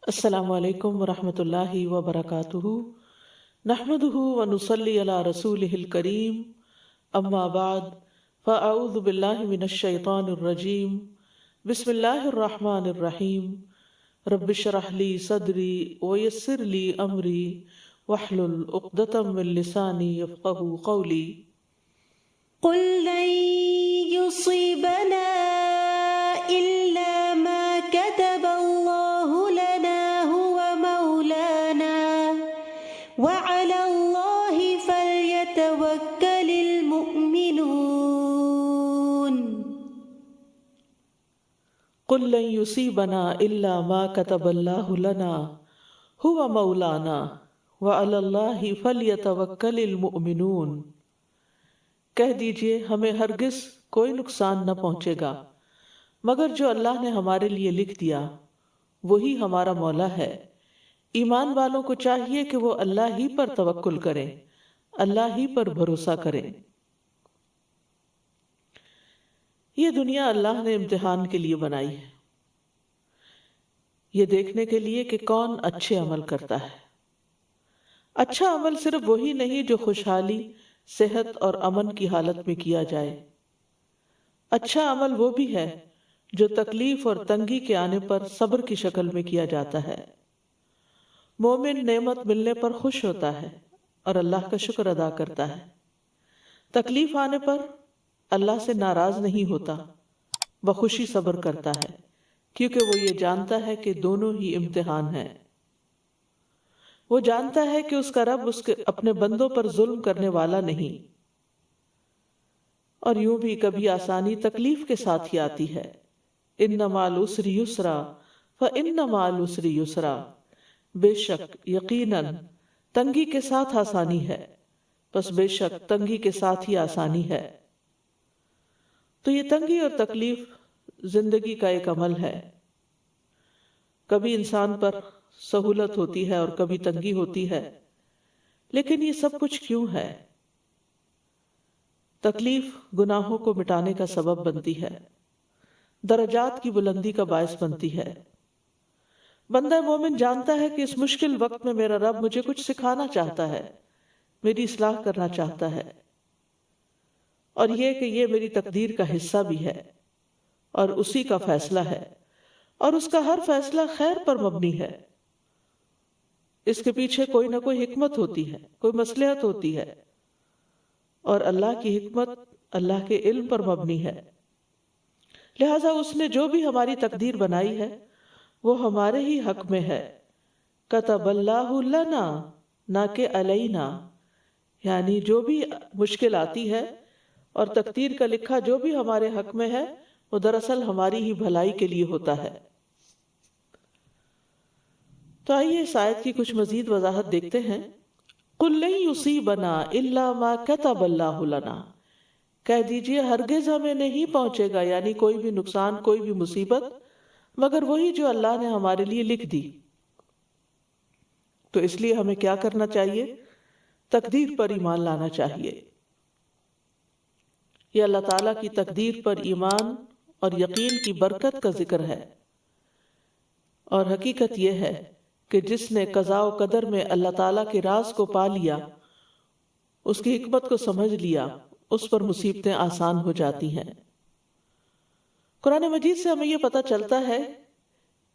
السلام علیکم ورحمۃ اللہ وبرکاتہ، نحمدہ ونصلی علی رسولہ الکریم، اما بعد فاعوذ باللہ من الشیطان الرجیم، بسم اللہ الرحمن الرحیم، رب اشرح لی صدری ویسر لی امری واحلل عقدۃ من لسانی یفقہوا قولی۔ قل لن يصيبنا إلا ما كتب الله لنا هو مولانا وعلى الله فليتوكل المؤمنون۔ قل لن يصيبنا الا ما كتب الله لنا هو مولانا وعلى الله فليتوكل المؤمنون۔ کہہ دیجئے ہمیں ہرگز کوئی نقصان نہ پہنچے گا مگر جو اللہ نے ہمارے لیے لکھ دیا وہی ہمارا مولا ہے۔ ایمان والوں کو چاہیے کہ وہ اللہ ہی پر توکل کریں، اللہ ہی پر بھروسہ کریں۔ یہ دنیا اللہ نے امتحان کے لیے بنائی ہے، یہ دیکھنے کے لیے کہ کون اچھے عمل کرتا ہے۔ اچھا عمل صرف وہی نہیں جو خوشحالی، صحت اور امن کی حالت میں کیا جائے، اچھا عمل وہ بھی ہے جو تکلیف اور تنگی کے آنے پر صبر کی شکل میں کیا جاتا ہے۔ مومن نعمت ملنے پر خوش ہوتا ہے اور اللہ کا شکر ادا کرتا ہے، تکلیف آنے پر اللہ سے ناراض نہیں ہوتا، بخوشی صبر کرتا ہے، کیونکہ وہ یہ جانتا ہے کہ دونوں ہی امتحان ہیں۔ وہ جانتا ہے کہ اس کا رب اس کے اپنے بندوں پر ظلم کرنے والا نہیں، اور یوں بھی کبھی آسانی تکلیف کے ساتھ ہی آتی ہے۔ ان مع العسر یسرا فان مع العسر یسرا، بے شک یقیناً تنگی کے ساتھ آسانی ہے، بس بے شک تنگی کے ساتھ ہی آسانی ہے۔ تو یہ تنگی اور تکلیف زندگی کا ایک عمل ہے، کبھی انسان پر سہولت ہوتی ہے اور کبھی تنگی ہوتی ہے، لیکن یہ سب کچھ کیوں ہے؟ تکلیف گناہوں کو مٹانے کا سبب بنتی ہے، درجات کی بلندی کا باعث بنتی ہے۔ بندہ مومن جانتا ہے کہ اس مشکل وقت میں میرا رب مجھے کچھ سکھانا چاہتا ہے، میری اصلاح کرنا چاہتا ہے، اور یہ کہ یہ میری تقدیر کا حصہ بھی ہے اور اسی کا فیصلہ ہے، اور اس کا ہر فیصلہ خیر پر مبنی ہے۔ اس کے پیچھے کوئی نہ کوئی حکمت ہوتی ہے، کوئی مصلحت ہوتی ہے، اور اللہ کی حکمت اللہ کے علم پر مبنی ہے۔ لہٰذا اس نے جو بھی ہماری تقدیر بنائی ہے وہ ہمارے ہی حق میں ہے۔ کتب اللہ لنا، نہ کہ علینا، یعنی جو بھی مشکل آتی ہے اور تقدیر کا لکھا جو بھی ہمارے حق میں ہے وہ دراصل ہماری ہی بھلائی کے لیے ہوتا ہے۔ تو آئیے اس آیت کی کچھ مزید وضاحت دیکھتے ہیں۔ قُل لَن يُصِيبَنَا إِلَّا مَا كَتَبَ اللَّهُ لَنَا، کہہ دیجئے ہرگز ہمیں نہیں پہنچے گا، یعنی کوئی بھی نقصان، کوئی بھی مصیبت، مگر وہی جو اللہ نے ہمارے لیے لکھ دی۔ تو اس لیے ہمیں کیا کرنا چاہیے؟ تقدیر پر ایمان لانا چاہیے۔ یہ اللہ تعالیٰ کی تقدیر پر ایمان اور یقین کی برکت کا ذکر ہے، اور حقیقت یہ ہے کہ جس نے قضاء و قدر میں اللہ تعالیٰ کے راز کو پا لیا، اس کی حکمت کو سمجھ لیا، اس پر مصیبتیں آسان ہو جاتی ہیں۔ قرآن مجید سے ہمیں یہ پتہ چلتا ہے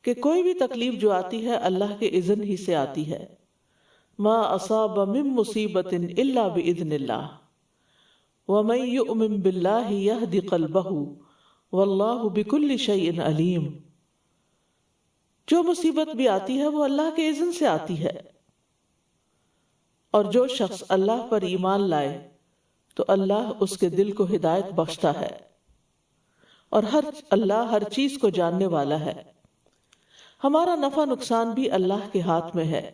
کہ کوئی بھی تکلیف جو آتی ہے اللہ کے اذن ہی سے آتی ہے۔ ما اصاب من مصیبت الا باذن اللہ ومن یؤمن باللہ یہد قلبہ واللہ بکل شیء علیم۔ جو مصیبت بھی آتی ہے وہ اللہ کے اذن سے آتی ہے، اور جو شخص اللہ پر ایمان لائے تو اللہ اس کے دل کو ہدایت بخشتا ہے، اور اللہ ہر چیز کو جاننے والا ہے۔ ہمارا نفع نقصان بھی اللہ کے ہاتھ میں ہے۔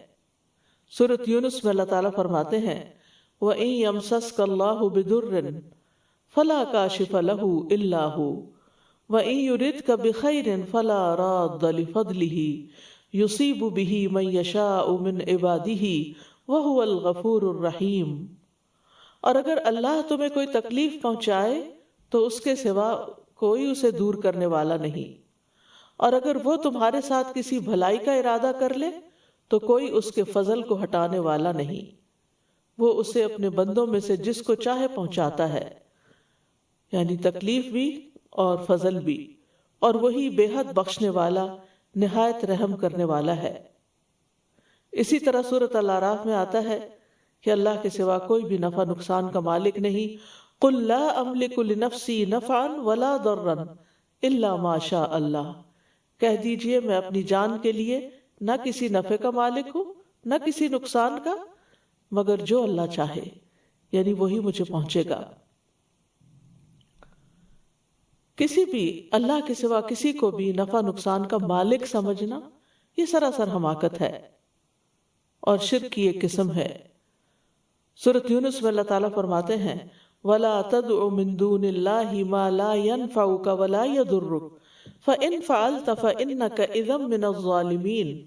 سورۃ یونس میں اللہ تعالیٰ فرماتے ہیں وَإِن يَمْسَسْكَ اللَّهُ بِضُرٍّ فَلَا كَاشِفَ لَهُ إِلَّا هُوَ وَإِن يُرِدْكَ بِخَيْرٍ فَلَا رَادَّ لِفَضْلِهِ يُصِيبُ بِهِ مَن يَشَاءُ مِنْ عِبَادِهِ وَهُوَ الْغَفُورُ الرَّحِيمُ۔ اور اگر اللہ تمہیں کوئی تکلیف پہنچائے تو اس کے سوا کوئی اسے دور کرنے والا نہیں، اور اگر وہ تمہارے ساتھ کسی بھلائی کا ارادہ کر لے تو کوئی اس کے فضل کو ہٹانے والا نہیں، وہ اسے اپنے بندوں میں سے جس کو چاہے پہنچاتا ہے، یعنی تکلیف بھی اور فضل بھی، اور وہی بے حد بخشنے والا نہایت رحم کرنے والا ہے۔ اسی طرح سورۃ الاعراف میں آتا ہے کہ اللہ کے سوا کوئی بھی نفع نقصان کا مالک نہیں۔ قل لا املک لنفسی نفعا ولا ضرا الا ما شاء اللہ، کہہ دیجئے میں اپنی جان کے لیے نہ کسی نفع کا مالک ہوں نہ کسی نقصان کا، مگر جو اللہ چاہے، یعنی وہی مجھے پہنچے گا۔ کسی بھی اللہ کے سوا کسی کو بھی نفع نقصان کا مالک سمجھنا یہ سراسر حماقت ہے اور شرک کی ایک قسم ہے۔ سورۃ یونس میں اللہ تعالیٰ فرماتے ہیں وَلَا تَدْعُ مِن دُونِ اللَّهِ مَا لَا يَنفَعُكَ وَلَا يَضُرُّكَ فَإِن فَعَلْتَ فَإِنَّكَ إِذًا مِنَ الظَّالِمِينَ،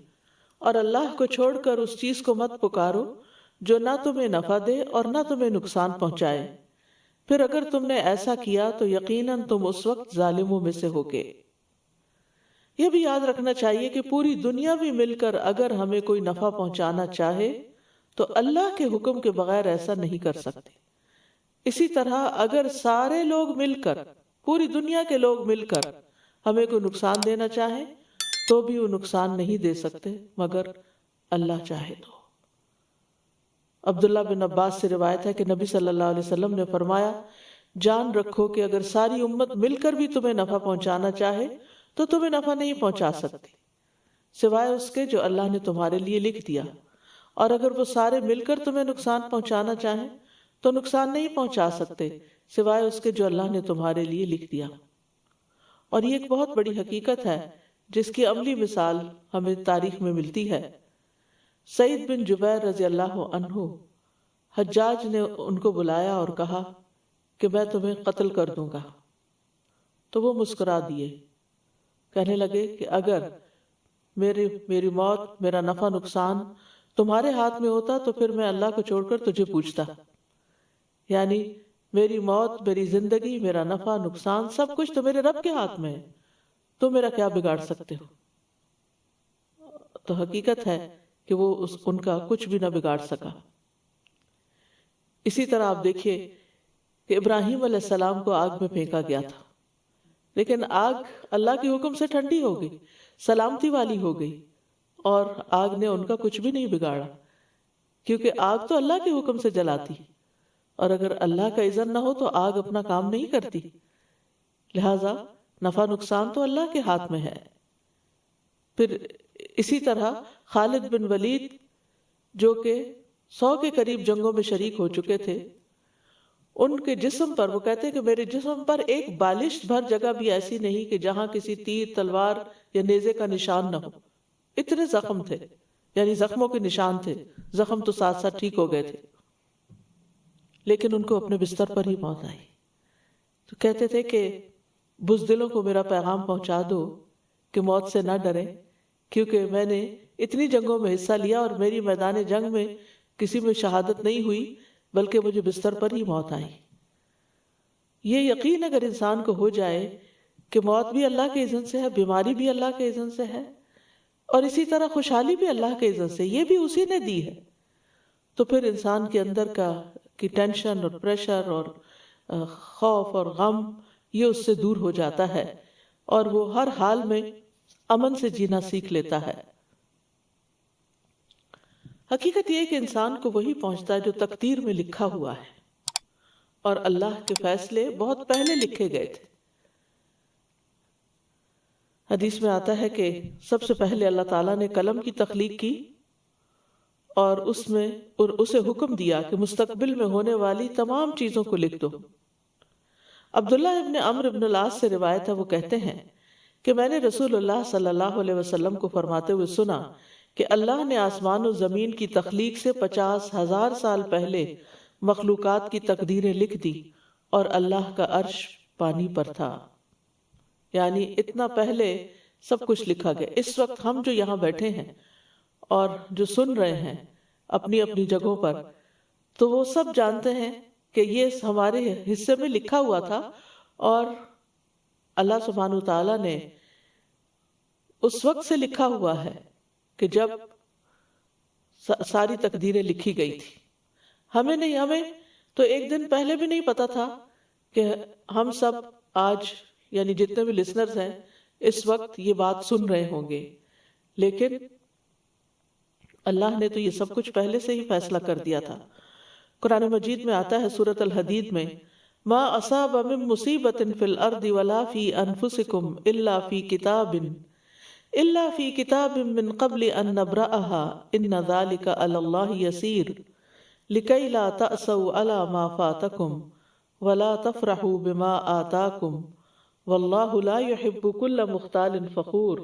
اور اللہ کو چھوڑ کر اس چیز کو مت پکارو جو نہ تمہیں نفع دے اور نہ تمہیں نقصان پہنچائے، پھر اگر تم نے ایسا کیا تو یقیناً تم اس وقت ظالموں میں سے ہوگے۔ یہ بھی یاد رکھنا چاہیے کہ پوری دنیا بھی مل کر اگر ہمیں کوئی نفع پہنچانا چاہے تو اللہ کے حکم کے بغیر ایسا نہیں کر سکتے۔ اسی طرح اگر سارے لوگ مل کر، پوری دنیا کے لوگ مل کر ہمیں کوئی نقصان دینا چاہیں تو بھی وہ نقصان نہیں دے سکتے مگر اللہ چاہے تو۔ عبداللہ بن عباس سے روایت ہے کہ نبی صلی اللہ علیہ وسلم نے فرمایا جان رکھو کہ اگر ساری امت مل کر بھی تمہیں نفع پہنچانا چاہے تو تمہیں نفع نہیں پہنچا سکتی سوائے اس کے جو اللہ نے تمہارے لیے لکھ دیا، اور اگر وہ سارے مل کر تمہیں نقصان پہنچانا چاہیں تو نقصان نہیں پہنچا سکتے سوائے اس کے جو اللہ نے تمہارے لیے لکھ دیا۔ اور یہ ایک بہت بڑی حقیقت ہے جس کی عملی مثال ہمیں تاریخ میں ملتی ہے۔ سعید بن جبیر رضی اللہ عنہ، حجاج نے ان کو بلایا اور کہا کہ میں تمہیں قتل کر دوں گا، تو وہ مسکرا دیے، کہنے لگے کہ اگر میری موت، میرا نفع نقصان تمہارے ہاتھ میں ہوتا تو پھر میں اللہ کو چھوڑ کر تجھے پوچھتا، یعنی میری موت، میری زندگی، میرا نفع نقصان سب کچھ تو میرے رب کے ہاتھ میں ہے، تو میرا کیا بگاڑ سکتے ہو؟ تو حقیقت ہے کہ وہ ان کا کچھ بھی نہ بگاڑ سکا۔ اسی طرح آپ دیکھیے کہ ابراہیم علیہ السلام کو آگ میں پھینکا گیا تھا، لیکن آگ اللہ کے حکم سے ٹھنڈی ہو گئی، سلامتی والی ہو گئی، اور آگ نے ان کا کچھ بھی نہیں بگاڑا، کیونکہ آگ تو اللہ کے حکم سے جلاتی، اور اگر اللہ کا اذن نہ ہو تو آگ اپنا کام نہیں کرتی، لہذا نفع نقصان تو اللہ کے ہاتھ میں ہے۔ پھر اسی طرح خالد بن ولید جو کہ 100 کے قریب جنگوں میں شریک ہو چکے تھے، ان کے جسم پر، وہ کہتے ہیں کہ میرے جسم پر ایک بالشت بھر جگہ بھی ایسی نہیں کہ جہاں کسی تیر، تلوار یا نیزے کا نشان نہ ہو، اتنے زخم تھے، یعنی زخموں کے نشان تھے، زخم تو ساتھ ساتھ ٹھیک ہو گئے تھے، لیکن ان کو اپنے بستر پر ہی موت آئی۔ تو کہتے تھے کہ بزدلوں کو میرا پیغام پہنچا دو کہ موت سے نہ ڈریں، کیونکہ میں نے اتنی جنگوں میں حصہ لیا اور میری میدان جنگ میں کسی میں شہادت نہیں ہوئی بلکہ مجھے بستر پر ہی موت آئی۔ یہ یقین اگر انسان کو ہو جائے کہ موت بھی اللہ کے اذن سے ہے، بیماری بھی اللہ کے اذن سے ہے، اور اسی طرح خوشحالی بھی اللہ کے اذن سے، یہ بھی اسی نے دی ہے، تو پھر انسان کے اندر کی ٹینشن اور پریشر اور خوف اور غم یہ اس سے دور ہو جاتا ہے، اور وہ ہر حال میں امن سے جینا سیکھ لیتا ہے۔ حقیقت یہ ہے کہ انسان کو وہی پہنچتا ہے جو تقدیر میں لکھا ہوا ہے، اور اللہ کے فیصلے بہت پہلے لکھے گئے تھے۔ حدیث میں آتا ہے کہ سب سے پہلے اللہ تعالیٰ نے قلم کی تخلیق کی اور اسے حکم دیا کہ مستقبل میں ہونے والی تمام چیزوں کو لکھ دو۔ عبداللہ ابن عمرو ابن العاص سے روایت ہے، وہ کہتے ہیں کہ میں نے رسول اللہ صلی اللہ علیہ وسلم کو فرماتے ہوئے سنا کہ اللہ نے آسمان و زمین کی تخلیق سے 50,000 سال پہلے مخلوقات کی تقدیریں لکھ دی، اور اللہ کا عرش پانی پر تھا، یعنی اتنا پہلے سب کچھ لکھا گیا۔ اس وقت ہم جو یہاں بیٹھے ہیں اور جو سن رہے ہیں اپنی اپنی جگہوں پر، تو وہ سب جانتے ہیں کہ یہ ہمارے حصے میں لکھا ہوا تھا، اور اللہ سبحانہ وتعالیٰ نے اس وقت سے لکھا ہوا ہے کہ جب ساری تقدیریں لکھی گئی تھی. ہمیں تو ایک دن پہلے بھی نہیں پتا تھا کہ ہم سب آج یعنی جتنے بھی لسنرز ہیں اس وقت یہ بات سن رہے ہوں گے، لیکن اللہ نے تو یہ سب کچھ پہلے سے ہی فیصلہ کر دیا تھا. قرآن مجید میں آتا ہے سورۃ الحدید میں ما اصاب من مصیبت فی الارض ولا فی انفسکم الا فی کتاب من قبل ان نبرأها ان ذلک علی اللہ یسیر لکی لا تأسوا علی ما فاتکم ولا تفرحوا بما آتاکم واللہ لا يحب کل مختال فخور.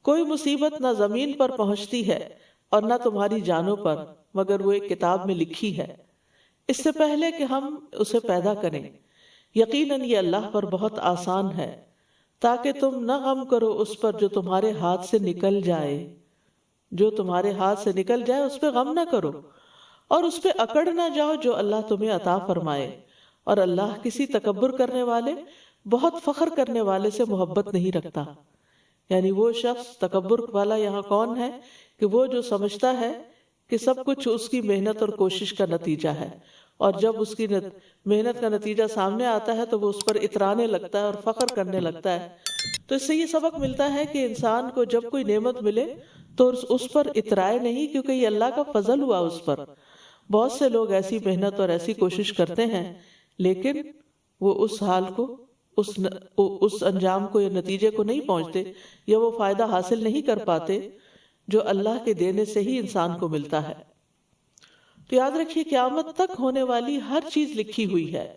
کوئی مصیبت نہ زمین پر پہنچتی ہے اور نہ تمہاری جانوں پر مگر وہ ایک کتاب میں لکھی ہے اس سے پہلے کہ ہم اسے پیدا کریں. یقیناً یہ اللہ پر بہت آسان ہے تاکہ تم نہ غم کرو اس پر جو تمہارے ہاتھ سے نکل جائے. جو تمہارے ہاتھ سے نکل جائے اس پہ غم نہ کرو اور اس پہ اکڑ نہ جاؤ جو اللہ تمہیں عطا فرمائے. اور اللہ کسی تکبر کرنے والے بہت فخر کرنے والے سے محبت نہیں رکھتا. یعنی وہ شخص تکبر والا یہاں کون ہے کہ وہ جو سمجھتا ہے کہ سب کچھ اس کی محنت اور کوشش کا نتیجہ ہے، اور جب اس کی محنت کا نتیجہ سامنے آتا ہے تو وہ اس پر اترانے لگتا ہے اور فخر کرنے لگتا ہے. تو اس سے یہ سبق ملتا ہے کہ انسان کو جب کوئی نعمت ملے تو اس پر اترائے نہیں، کیونکہ یہ اللہ کا فضل ہوا اس پر. بہت سے لوگ ایسی محنت اور ایسی کوشش کرتے ہیں لیکن وہ اس حال کو اس انجام کو یا نتیجے کو نہیں پہنچتے یا وہ فائدہ حاصل نہیں کر پاتے جو اللہ کے دینے سے ہی انسان کو ملتا ہے. تو یاد رکھیے قیامت تک ہونے والی ہر چیز لکھی ہوئی ہے.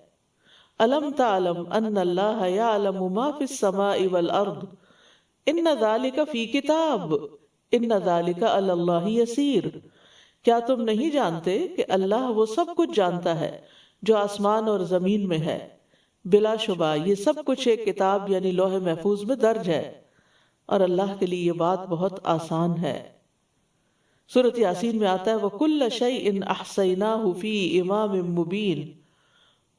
الم تعلم ان اللہ یعلم ما فی السماء والارض ان ذلک فی کتاب ان ذلک علی اللہ یسیر. کیا تم نہیں جانتے کہ اللہ وہ سب کچھ جانتا ہے جو آسمان اور زمین میں ہے، بلا شبہ یہ سب کچھ ایک کتاب یعنی لوح محفوظ میں درج ہے، اور اللہ کے لیے یہ بات بہت آسان ہے. سورۃ یاسین میں آتا ہے وَكُلَّ شَيْءٍ أَحْصَيْنَاهُ فِي إِمَامٍ مُبِينٍ،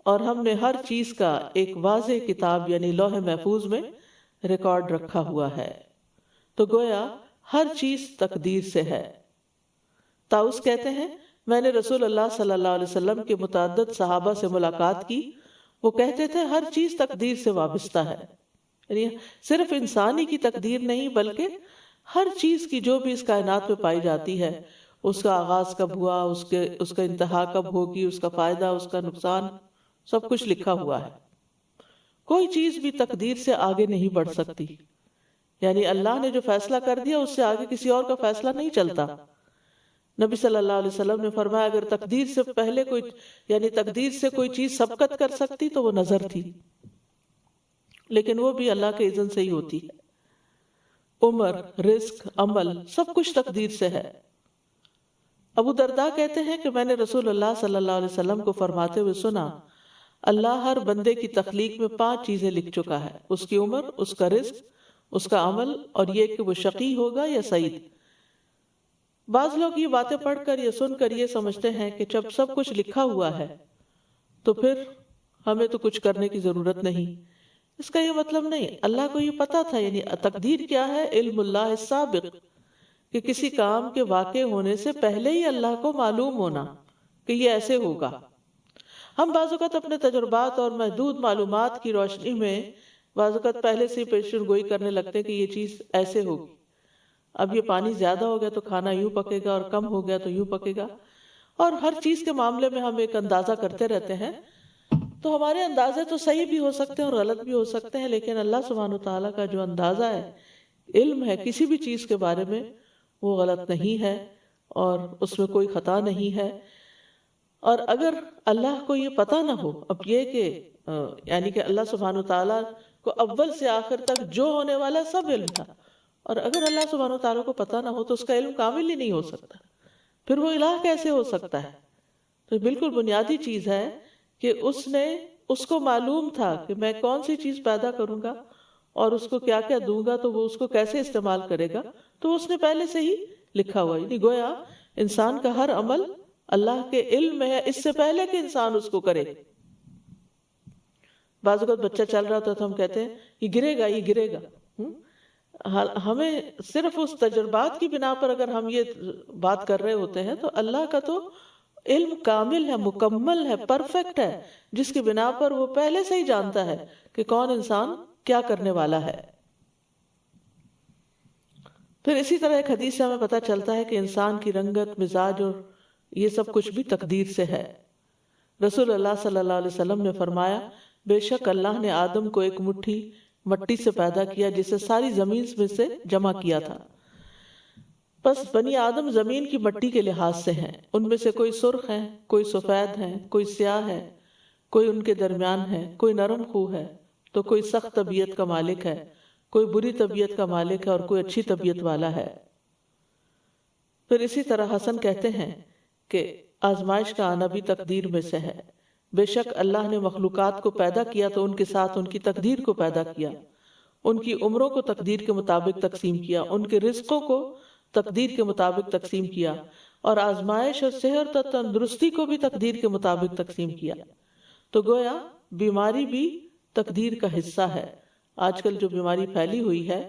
اور ہم نے ہر چیز کا ایک واضح کتاب یعنی لوح محفوظ میں ریکارڈ رکھا ہوا ہے. تو گویا ہر چیز تقدیر سے ہے. طاؤس کہتے ہیں میں نے رسول اللہ صلی اللہ علیہ وسلم کے متعدد صحابہ سے ملاقات کی، وہ کہتے تھے ہر چیز تقدیر سے وابستہ ہے. یعنی صرف انسانی کی تقدیر نہیں بلکہ ہر چیز کی جو بھی اس کائنات میں پائی جاتی ہے، اس کا آغاز کب ہوا، اس کا انتہا کب ہوگی، اس کا فائدہ، اس کا نقصان، سب کچھ لکھا ہوا ہے. کوئی چیز بھی تقدیر سے آگے نہیں بڑھ سکتی. یعنی اللہ نے جو فیصلہ کر دیا اس سے آگے کسی اور کا فیصلہ نہیں چلتا. نبی صلی اللہ علیہ وسلم نے فرمایا اگر تقدیر سے پہلے تقدیر سے کوئی چیز سبقت کر سکتی تو وہ نظر تھی، لیکن وہ بھی اللہ کے اذن سے ہی ہوتی ہے. عمر، رزق، عمل سب کچھ تقدیر سے ہے. ابو درداء کہتے ہیں کہ میں نے رسول اللہ صلی اللہ علیہ وسلم کو فرماتے ہوئے سنا اللہ ہر بندے کی تخلیق میں 5 چیزیں لکھ چکا ہے، اس کی عمر، اس کا رزق، اس کا عمل، اور یہ کہ وہ شقی ہوگا یا سعید. بعض لوگ یہ باتیں پڑھ کر یا سن کر یہ سمجھتے ہیں کہ جب سب کچھ لکھا ہوا ہے تو پھر ہمیں تو کچھ کرنے کی ضرورت نہیں. اس کا یہ مطلب نہیں، اللہ کو یہ پتا تھا. یعنی تقدیر کیا ہے؟ علم اللہ السابق، کہ کسی کام کے واقع ہونے سے پہلے ہی اللہ کو معلوم ہونا کہ یہ ایسے ہوگا. ہم بعض اوقات اپنے تجربات اور محدود معلومات کی روشنی میں بعض اوقات پہلے سے پیشن گوئی کرنے لگتے ہیں کہ یہ چیز ایسے ہوگی. اب یہ پانی زیادہ ہو گیا تو کھانا یوں پکے گا، اور کم ہو گیا تو یوں پکے گا. اور ہر چیز کے معاملے میں ہم ایک اندازہ کرتے رہتے ہیں. تو ہمارے اندازے تو صحیح بھی ہو سکتے ہیں اور غلط بھی ہو سکتے ہیں، لیکن اللہ سبحانہ وتعالیٰ کا جو اندازہ ہے، علم ہے کسی بھی چیز کے بارے میں، وہ غلط نہیں ہے اور اس میں کوئی خطا نہیں ہے. اور اگر اللہ کو یہ پتہ نہ ہو، اب یہ کہ یعنی کہ اللہ سبحانہ وتعالیٰ کو اول سے آخر تک جو ہونے والا سب علم تھا، اور اگر اللہ سبحانہ وتعالیٰ کو پتہ نہ ہو تو اس کا علم کامل ہی نہیں ہو سکتا. پھر وہ الہ کیسے ہو سکتا ہے؟ تو بالکل بنیادی چیز ہے کہ اس کو معلوم تھا کہ میں کون سی چیز پیدا کروں گا اور اس کو کیا کیا دوں گا تو وہ اس کو کیسے استعمال کرے گا، تو اس نے پہلے سے ہی لکھا ہوا. یعنی گویا انسان کا ہر عمل اللہ کے علم میں ہے اس سے پہلے کہ انسان اس کو کرے. بعض اوقات بچہ چل رہا ہوتا تو ہم کہتے ہیں یہ گرے گا. ہمیں صرف اس تجربات کی بنا پر اگر ہم یہ بات کر رہے ہوتے ہیں تو اللہ کا تو علم کامل ہے، مکمل ہے، پرفیکٹ ہے، جس کی بنا پر وہ پہلے سے ہی جانتا ہے کہ کون انسان کیا کرنے والا ہے۔ پھر اسی طرح ایک حدیث سے ہمیں پتہ چلتا ہے کہ انسان کی رنگت، مزاج اور یہ سب کچھ بھی تقدیر سے ہے۔ رسول اللہ صلی اللہ علیہ وسلم نے فرمایا، بے شک اللہ نے آدم کو ایک مٹھی مٹی سے پیدا کیا جسے ساری زمین میں سے جمع کیا تھا۔ بس بنی آدم زمین کی مٹی کے لحاظ سے ہیں، ان میں سے کوئی سرخ ہیں، کوئی سفید ہیں، کوئی سیاہ ہے، کوئی ان کے درمیان ہے، کوئی نرم خو ہے تو کوئی سخت طبیعت کا مالک ہے، کوئی بری طبیعت کا مالک ہے اور کوئی اچھی طبیعت والا ہے۔ پھر اسی طرح حسن کہتے ہیں کہ آزمائش کا آنا بھی تقدیر میں سے ہے۔ بے شک اللہ نے مخلوقات کو پیدا کیا تو ان کے ساتھ ان کی تقدیر کو پیدا کیا، ان کی عمروں کو تقدیر کے مطابق تقسیم کیا، ان کے رزقوں کو تقدیر کے مطابق تقسیم کیا، اور آزمائش اور صحت اور تندرستی کو بھی تقدیر کے مطابق تقسیم کیا۔ تو گویا بیماری بھی تقدیر کا حصہ ہے۔ آج کل جو بیماری پھیلی ہوئی ہے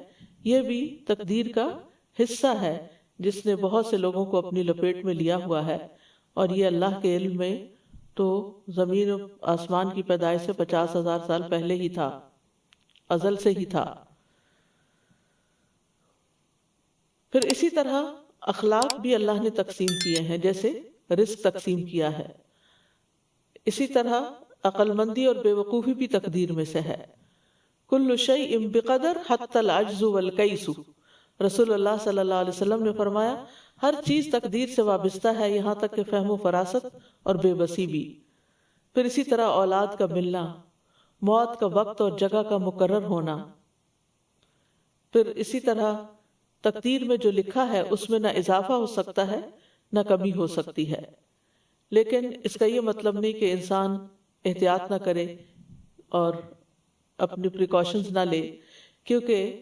یہ بھی تقدیر کا حصہ ہے، جس نے بہت سے لوگوں کو اپنی لپیٹ میں لیا ہوا ہے، اور یہ اللہ کے علم میں تو زمین و آسمان کی پیدائش سے 50,000 سال پہلے ہی تھا، ازل سے ہی تھا۔ پھر اسی طرح اخلاق بھی اللہ نے تقسیم کیے ہیں، جیسے رزق تقسیم کیا ہے۔ اسی طرح عقل مندی اور بے وقوفی بھی تقدیر میں سے ہے۔ کل شیء بقدر حتی العجز والکیس، رسول اللہ صلی اللہ علیہ وسلم نے فرمایا ہر چیز تقدیر سے وابستہ ہے، یہاں تک کہ فہم و فراست اور بے بسی بھی۔ پھر اسی طرح اولاد کا ملنا، موت کا وقت اور جگہ کا مقرر ہونا۔ پھر اسی طرح تقدیر میں جو لکھا ہے اس میں نہ اضافہ ہو سکتا ہے نہ کمی ہو سکتی ہے، لیکن اس کا یہ مطلب نہیں کہ انسان احتیاط نہ کرے اور اپنی پریکاشنز نہ لے، کیونکہ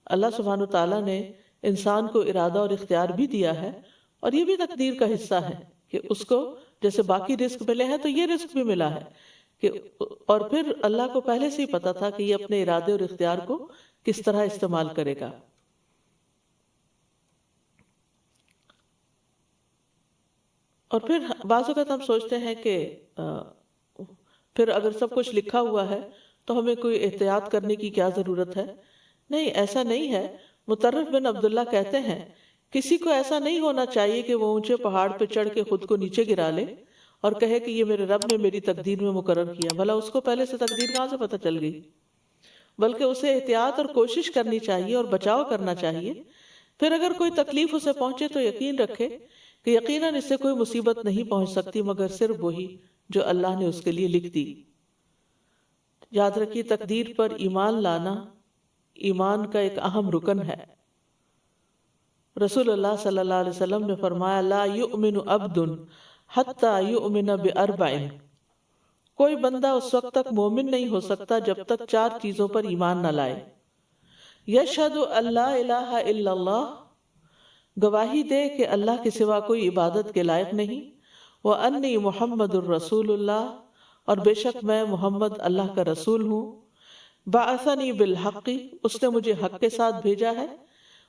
اللہ سبحانہ وتعالیٰ نے انسان کو ارادہ اور اختیار بھی دیا ہے، اور یہ بھی تقدیر کا حصہ ہے کہ اس کو جیسے باقی رزق ملے ہیں تو یہ رزق بھی ملا ہے کہ، اور پھر اللہ کو پہلے سے ہی پتا تھا کہ یہ اپنے ارادے اور اختیار کو کس طرح استعمال کرے گا۔ اور پھر بعض اوقات ہم سوچتے ہیں کہ پھر اگر سب کچھ لکھا ہوا ہے تو ہمیں کوئی احتیاط کرنے کی کیا ضرورت ہے؟ نہیں، ایسا نہیں ہے۔ مطرف بن عبداللہ کہتے ہیں کسی کو ایسا نہیں ہونا چاہیے کہ وہ اونچے پہاڑ پہ چڑھ کے خود کو نیچے گرا لے اور کہے کہ یہ میرے رب نے میری تقدیر میں مقرر کیا، بھلا اس کو پہلے سے تقدیر کہاں سے پتہ چل گئی؟ بلکہ اسے احتیاط اور کوشش کرنی چاہیے اور بچاؤ کرنا چاہیے۔ پھر اگر کوئی تکلیف اسے پہنچے تو یقین رکھے کہ یقیناً اس سے کوئی مصیبت نہیں پہنچ سکتی مگر صرف وہی جو اللہ نے اس کے لیے لکھ دی۔ یاد رکھیے تقدیر پر ایمان لانا ایمان کا ایک اہم رکن ہے۔ رسول اللہ صلی اللہ علیہ وسلم نے فرمایا لا یؤمن عبد حتی یؤمن باربع، کوئی بندہ اس وقت تک مومن نہیں ہو سکتا جب تک 4 چیزوں پر ایمان نہ لائے۔ یشہد ان لا الہ الا اللہ، گواہی دے کہ اللہ کے سوا کوئی عبادت کے لائق نہیں، وانی محمد الرسول اللہ، اور بے شک میں محمد اللہ کا رسول ہوں، بعثنی بالحق، اس نے مجھے حق کے ساتھ بھیجا ہے،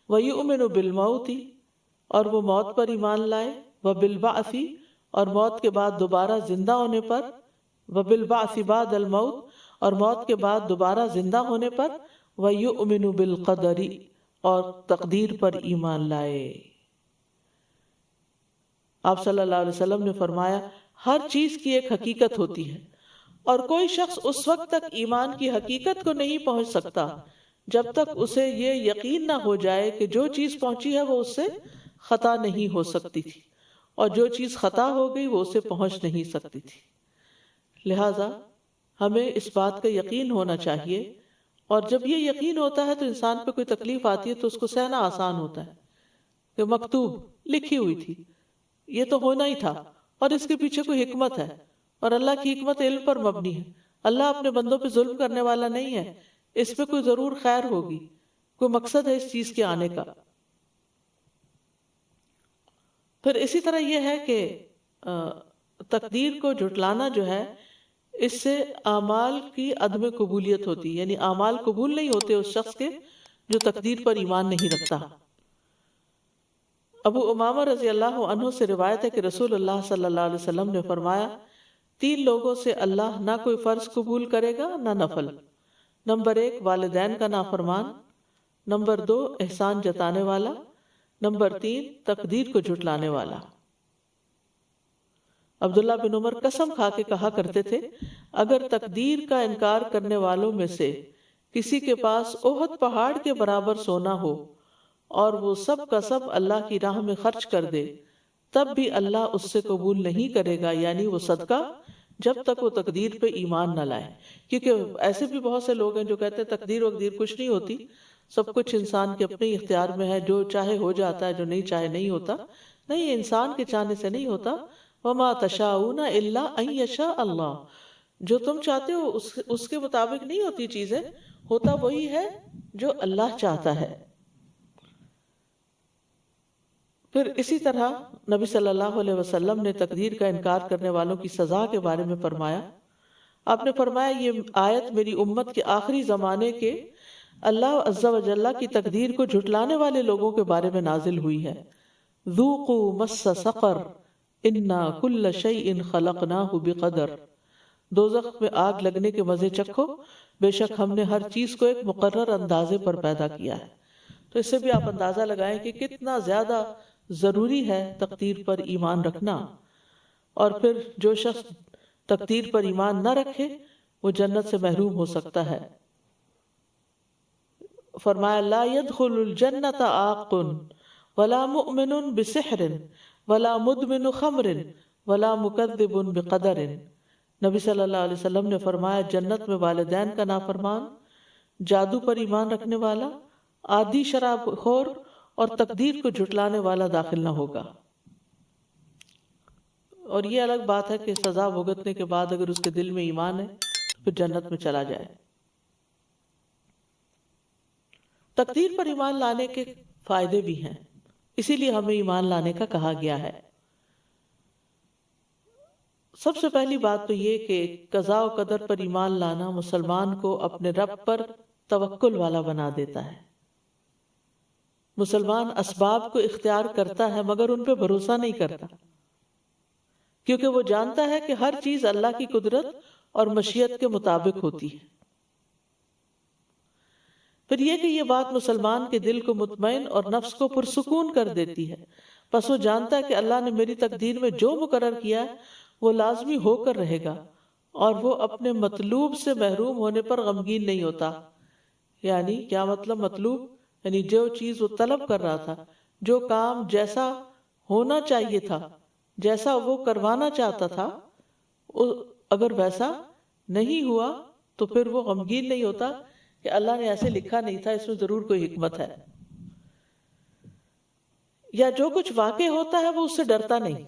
ویؤمن بالموت، اور وہ موت پر ایمان لائے، وبالبعث، اور موت کے بعد دوبارہ زندہ ہونے پر، وبالبعث بعد الموت، اور موت کے بعد دوبارہ زندہ ہونے پر، ویؤمن بالقدر، اور تقدیر پر ایمان لائے۔ آپ صلی اللہ علیہ وسلم نے فرمایا ہر چیز کی ایک حقیقت ہوتی ہے، اور کوئی شخص اس وقت تک ایمان کی حقیقت کو نہیں پہنچ سکتا جب تک اسے یہ یقین نہ ہو جائے کہ جو چیز پہنچی ہے وہ اس سے خطا نہیں ہو سکتی تھی، اور جو چیز خطا ہو گئی وہ اسے پہنچ نہیں سکتی تھی۔ لہٰذا ہمیں اس بات کا یقین ہونا چاہیے، اور جب یہ یقین ہوتا ہے تو انسان پہ کوئی تکلیف آتی ہے تو اس کو سہنا آسان ہوتا ہے کہ مکتوب لکھی ہوئی تھی، یہ تو ہونا ہی تھا، اور اس کے پیچھے کوئی حکمت ہے، اور اللہ کی حکمت علم پر مبنی ہے۔ اللہ اپنے بندوں پہ ظلم کرنے والا نہیں ہے، اس پہ کوئی ضرور خیر ہوگی، کوئی مقصد ہے اس چیز کے آنے کا۔ پھر اسی طرح یہ ہے کہ تقدیر کو جھٹلانا جو ہے اس سے اعمال کی عدم قبولیت ہوتی ہے، یعنی اعمال قبول نہیں ہوتے اس شخص کے جو تقدیر پر ایمان نہیں رکھتا۔ ابو امامہ رضی اللہ عنہ سے روایت ہے کہ رسول اللہ صلی اللہ علیہ وسلم نے فرمایا، 3 لوگوں سے اللہ نہ کوئی فرض قبول کرے گا نہ نفل۔ نمبر 1 والدین کا نافرمان، نمبر 2 احسان جتانے والا، نمبر 3 تقدیر کو جھٹلانے والا۔ عبداللہ بن عمر قسم کھا کے کہا کرتے تھے، اگر تقدیر کا انکار کرنے والوں میں سے کسی کے پاس احد پہاڑ کے برابر سونا ہو اور وہ سب کا سب اللہ کی راہ میں خرچ کر دے، تب بھی اللہ اس سے قبول نہیں کرے گا، یعنی وہ صدقہ، جب تک وہ تقدیر پہ ایمان نہ لائے۔ کیونکہ ایسے بھی بہت سے لوگ ہیں جو کہتے ہیں تقدیر وقدیر کچھ نہیں ہوتی، سب کچھ انسان کے اپنے اختیار میں ہے، جو چاہے ہو جاتا ہے، جو نہیں چاہے نہیں ہوتا۔ نہیں، انسان کے چاہنے سے نہیں ہوتا۔ وَمَا تَشَاءُونَ إِلَّا أَن يَشَاءَ اللَّهُ، جو تم چاہتے ہو اس کے مطابق نہیں ہوتی چیزیں، ہوتا وہی ہے جو اللہ چاہتا ہے۔ پھر اسی طرح نبی صلی اللہ علیہ وسلم نے تقدیر کا انکار کرنے والوں کی سزا کے بارے میں فرمایا۔ آپ نے فرمایا، یہ آیت میری امت کے آخری زمانے کے اللہ عز و جل کی تقدیر کو جھٹلانے والے لوگوں کے بارے میں نازل ہوئی ہے۔ ذوقوا مس سقر انا کل شیء خلقناہ بقدر، دوزخ میں آگ لگنے کے مزے چکھو، بے شک ہم نے ہر چیز کو ایک مقرر اندازے پر پیدا کیا ہے۔ تو اس سے بھی آپ اندازہ لگائیں کہ کتنا زیادہ ضروری ہے تقدیر پر ایمان رکھنا۔ اور پھر جو شخص تقدیر پر ایمان نہ رکھے وہ جنت سے محروم ہو سکتا ہے۔ فرمایا، لا يدخل الجنت عاق ولا مؤمن بسحر ولا مدمن خمر ولا مکذب بقدر۔ نبی صلی اللہ علیہ وسلم نے فرمایا، جنت میں والدین کا نافرمان، جادو پر ایمان رکھنے والا، عادی شراب خور اور تقدیر کو جھٹلانے والا داخل نہ ہوگا۔ اور یہ الگ بات ہے کہ سزا بھگتنے کے بعد اگر اس کے دل میں ایمان ہے تو پھر جنت میں چلا جائے۔ تقدیر پر ایمان لانے کے فائدے بھی ہیں، اسی لیے ہمیں ایمان لانے کا کہا گیا ہے۔ سب سے پہلی بات تو یہ کہ قضاء و قدر پر ایمان لانا مسلمان کو اپنے رب پر توکل والا بنا دیتا ہے۔ مسلمان اسباب کو اختیار کرتا ہے مگر ان پہ بھروسہ نہیں کرتا، کیونکہ وہ جانتا ہے کہ ہر چیز اللہ کی قدرت اور مشیت کے مطابق ہوتی ہے۔ پھر یہ کہ یہ بات مسلمان کے دل کو مطمئن اور نفس کو پرسکون کر دیتی ہے، پس وہ جانتا ہے کہ اللہ نے میری تقدیر میں جو مقرر کیا ہے وہ لازمی ہو کر رہے گا، اور وہ اپنے مطلوب سے محروم ہونے پر غمگین نہیں ہوتا۔ یعنی کیا مطلب مطلوب؟ یعنی جو چیز وہ طلب کر رہا تھا، جو کام جیسا ہونا چاہیے تھا، جیسا وہ کروانا چاہتا تھا، اگر ویسا نہیں ہوا تو پھر وہ غمگین نہیں ہوتا کہ اللہ نے ایسے لکھا نہیں تھا، اس میں ضرور کوئی حکمت ہے۔ یا جو کچھ واقع ہوتا ہے وہ اس سے ڈرتا نہیں،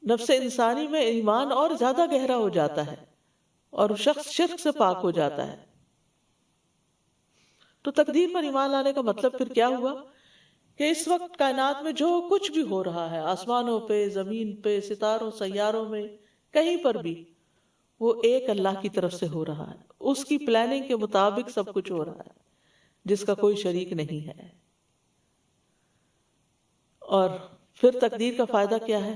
نفس انسانی میں ایمان اور زیادہ گہرا ہو جاتا ہے اور شخص شرک سے پاک ہو جاتا ہے۔ تو تقدیر پر ایمان لانے کا مطلب پھر کیا ہوا کہ اس وقت کائنات میں جو کچھ بھی ہو رہا ہے، آسمانوں پہ، زمین پہ، ستاروں سیاروں میں، کہیں پر بھی، وہ ایک اللہ کی طرف سے ہو رہا ہے، اس کی پلاننگ کے مطابق سب کچھ ہو رہا ہے، جس کا کوئی شریک نہیں ہے۔ اور پھر تقدیر کا فائدہ کیا ہے؟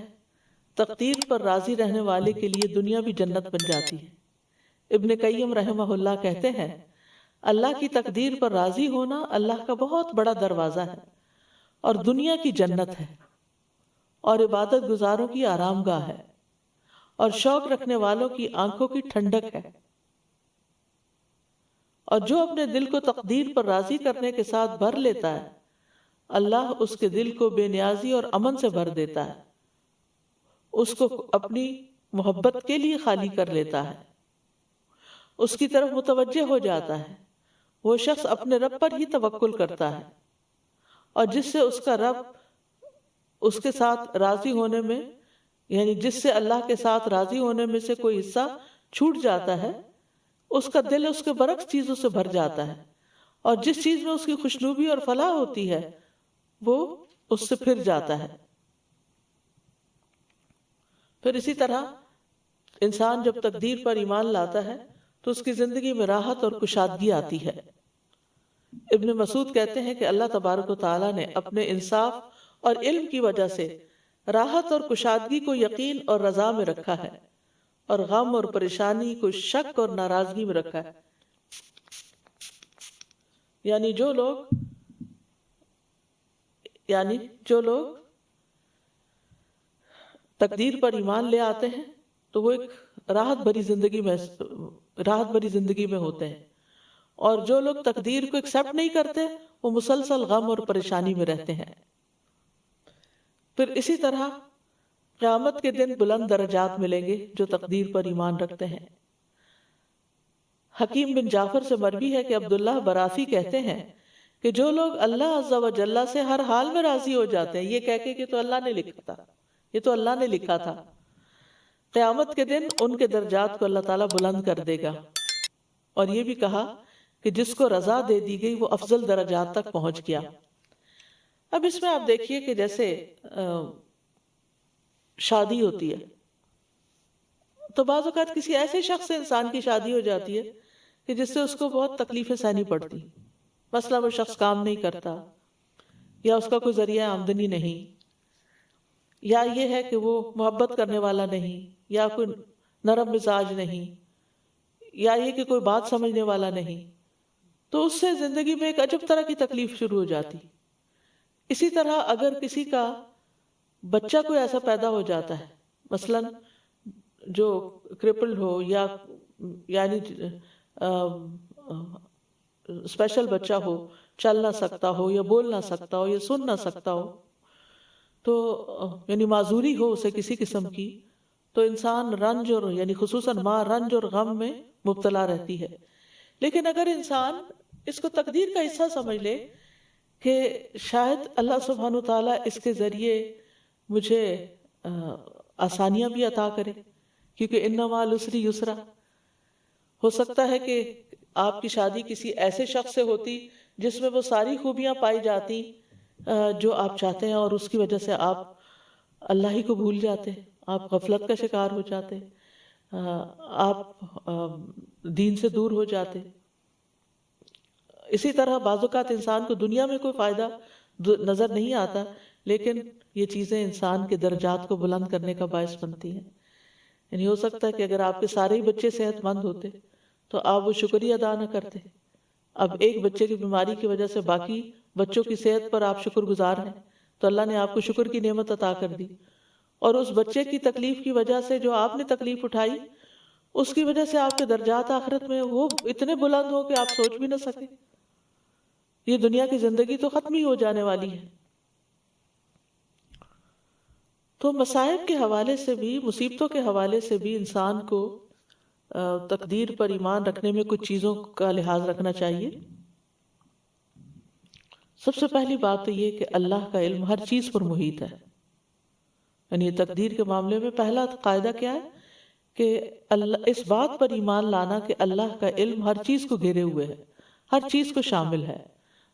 تقدیر پر راضی رہنے والے کے لیے دنیا بھی جنت بن جاتی ہے۔ ابن قیم رحمہ اللہ کہتے ہیں، اللہ کی تقدیر پر راضی ہونا اللہ کا بہت بڑا دروازہ ہے اور دنیا کی جنت ہے، اور عبادت گزاروں کی آرام گاہ ہے، اور شوق رکھنے والوں کی آنکھوں کی ٹھنڈک ہے۔ اور جو اپنے دل کو تقدیر پر راضی کرنے کے ساتھ بھر لیتا ہے، اللہ اس کے دل کو بے نیازی اور امن سے بھر دیتا ہے، اس کو اپنی محبت کے لیے خالی کر لیتا ہے، اس کی طرف متوجہ ہو جاتا ہے۔ وہ شخص اپنے رب پر ہی توکل کرتا ہے، اور جس سے اس کا رب اس کے ساتھ راضی ہونے میں، یعنی جس سے اللہ کے ساتھ راضی ہونے میں سے کوئی حصہ چھوٹ جاتا ہے، اس کا دل اس کے برعکس چیزوں سے بھر جاتا ہے، اور جس چیز میں اس کی خوشنودی اور فلاح ہوتی ہے وہ اس سے پھر جاتا ہے۔ پھر اسی طرح انسان جب تقدیر پر ایمان لاتا ہے تو اس کی زندگی میں راحت اور کشادگی آتی ہے۔ ابن مسعود کہتے ہیں کہ اللہ تبارک و تعالیٰ نے اپنے انصاف اور علم کی وجہ سے راحت اور کشادگی کو یقین اور رضا میں رکھا ہے، اور غم اور پریشانی کو شک اور ناراضگی میں رکھا ہے۔ یعنی جو لوگ تقدیر پر ایمان لے آتے ہیں تو وہ ایک راحت بھری زندگی میں ہوتے ہیں، اور جو لوگ تقدیر کو ایکسپٹ نہیں کرتے وہ مسلسل غم اور پریشانی میں رہتے ہیں۔ پھر اسی طرح قیامت کے دن بلند درجات ملیں گے جو تقدیر پر ایمان رکھتے ہیں۔ حکیم بن جعفر سے مروی ہے کہ عبداللہ براسی کہتے ہیں کہ جو لوگ اللہ عز و جل سے ہر حال میں راضی ہو جاتے ہیں، یہ کہہ کے کہ تو اللہ نے لکھا تھا، یہ تو اللہ نے لکھا تھا، قیامت کے دن ان کے درجات کو اللہ تعالیٰ بلند کر دے گا۔ اور یہ بھی کہا کہ جس کو رضا دے دی گئی وہ افضل درجات تک پہنچ گیا۔ اب اس میں آپ دیکھیے کہ جیسے شادی ہوتی ہے تو بعض اوقات کسی ایسے شخص سے انسان کی شادی ہو جاتی ہے کہ جس سے اس کو بہت تکلیفیں سہنی پڑتی، مثلا وہ شخص کام نہیں کرتا، یا اس کا کوئی ذریعہ آمدنی نہیں، یا یہ ہے کہ وہ محبت کرنے والا نہیں، یا کوئی نرم مزاج نہیں، یا یہ کہ کوئی بات سمجھنے والا نہیں، تو اس سے زندگی میں ایک عجب طرح کی تکلیف شروع ہو جاتی۔ اسی طرح اگر کسی کا بچہ کوئی ایسا پیدا ہو جاتا ہے، مثلا جو کرپلڈ ہو، یا یعنی اسپیشل بچہ ہو، چل نہ سکتا ہو، یا بول نہ سکتا ہو، یا سن نہ سکتا ہو، تو یعنی معذوری ہو اسے کسی قسم کی، تو انسان رنج اور یعنی خصوصاً ماں رنج اور غم میں مبتلا رہتی ہے۔ لیکن اگر انسان اس کو تقدیر کا حصہ سمجھ لے کہ شاید اللہ سبحانہ وتعالیٰ اس کے ذریعے مجھے آسانیاں بھی عطا کرے، کیونکہ ان مع العسر یسرا، ہو سکتا ہے کہ آپ کی شادی کسی ایسے شخص سے ہوتی جس میں وہ ساری خوبیاں پائی جاتی جو آپ چاہتے ہیں، اور اس کی وجہ سے آپ اللہ ہی کو بھول جاتے، آپ غفلت کا شکار ہو جاتے، آپ دین سے دور ہو جاتے۔ اسی طرح بعض اوقات انسان کو دنیا میں کوئی فائدہ نظر نہیں آتا، لیکن یہ چیزیں انسان کے درجات کو بلند کرنے کا باعث بنتی ہیں۔ یعنی ہو سکتا ہے کہ اگر آپ کے سارے ہی بچے صحت مند ہوتے تو آپ وہ شکریہ ادا نہ کرتے، اب ایک بچے کی بیماری کی وجہ سے باقی بچوں کی صحت پر آپ شکر گزار ہیں، تو اللہ نے آپ کو شکر کی نعمت عطا کر دی، اور اس بچے کی تکلیف کی وجہ سے جو آپ نے تکلیف اٹھائی اس کی وجہ سے آپ کے درجات آخرت میں وہ اتنے بلند ہو کہ آپ سوچ بھی نہ سکے۔ یہ دنیا کی زندگی تو ختم ہی ہو جانے والی ہے۔ تو مصائب کے حوالے سے بھی، مصیبتوں کے حوالے سے بھی انسان کو تقدیر پر ایمان رکھنے میں کچھ چیزوں کا لحاظ رکھنا چاہیے۔ سب سے پہلی بات تو یہ کہ اللہ کا علم ہر چیز پر محیط ہے، یعنی تقدیر کے معاملے میں پہلا قاعدہ کیا ہے کہ اللہ، اس بات پر ایمان لانا کہ اللہ کا علم ہر چیز کو گھیرے ہوئے ہے، ہر چیز کو شامل ہے۔